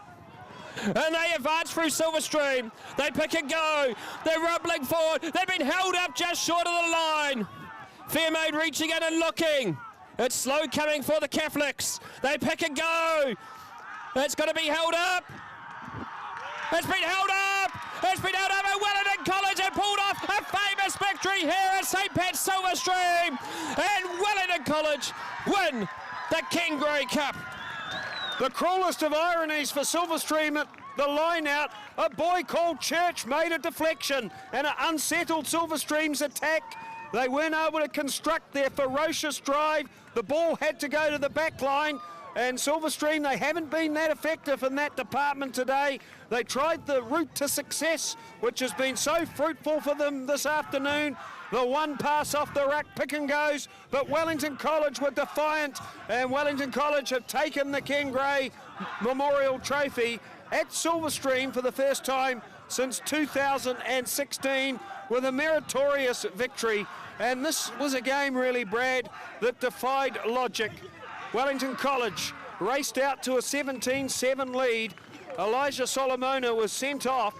And they advance through Silverstream. They pick and go. They're rumbling forward. They've been held up just short of the line. Fairmate reaching in and looking. It's slow coming for the Catholics. They pick and go. It's going to be held up. It's been held up. It's been held up. And Wellington College have pulled off a famous victory here at St Pat's Silverstream. And Wellington College win the King Grey Cup. The cruelest of ironies for Silverstream at the line-out, a boy called Church made a deflection and it unsettled Silverstream's attack. They weren't able to construct their ferocious drive. The ball had to go to the back line, and Silverstream, they haven't been that effective in that department today. They tried the route to success, which has been so fruitful for them this afternoon. The one pass off the ruck, pick and goes, but Wellington College were defiant, and Wellington College have taken the Ken Gray Memorial Trophy, at Silverstream for the first time since 2016 with a meritorious victory. And this was a game really, Brad, that defied logic. Wellington College raced out to a 17-7 lead. Elijah Solomona was sent off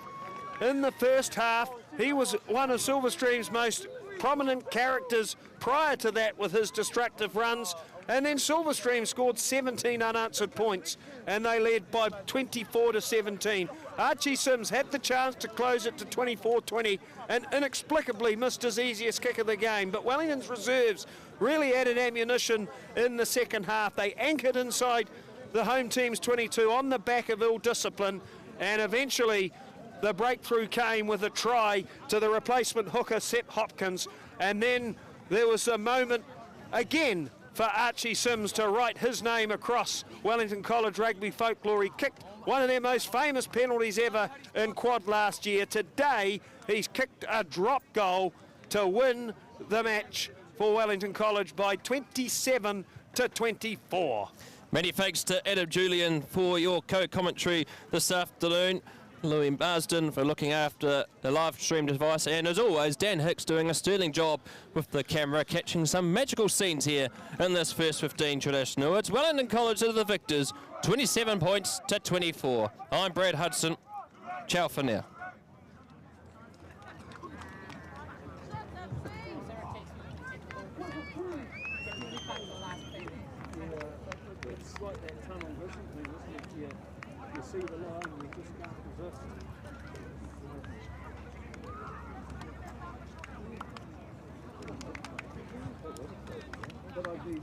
in the first half. He was one of Silverstream's most prominent characters prior to that with his destructive runs. And then Silverstream scored 17 unanswered points and they led by 24-17. Archie Sims had the chance to close it to 24-20 and inexplicably missed his easiest kick of the game. But Wellington's reserves really added ammunition in the second half. They anchored inside the home team's 22 on the back of ill discipline, and eventually the breakthrough came with a try to the replacement hooker Sepp Hopkins. And then there was a moment again for Archie Sims to write his name across Wellington College rugby folklore. He kicked one of their most famous penalties ever in quad last year. Today he's kicked a drop goal to win the match for Wellington College by 27-24. Many thanks to Adam Julian for your co-commentary this afternoon. Louis Marsden for looking after the live stream device, and as always Dan Hicks doing a sterling job with the camera, catching some magical scenes here in this first 15 traditional. It's Wellington College are the victors, 27 points to 24. I'm Brad Hudson. Ciao for now. It's like that tunnel vision thing, isn't it? You see the line and you just can't resist. But I'd be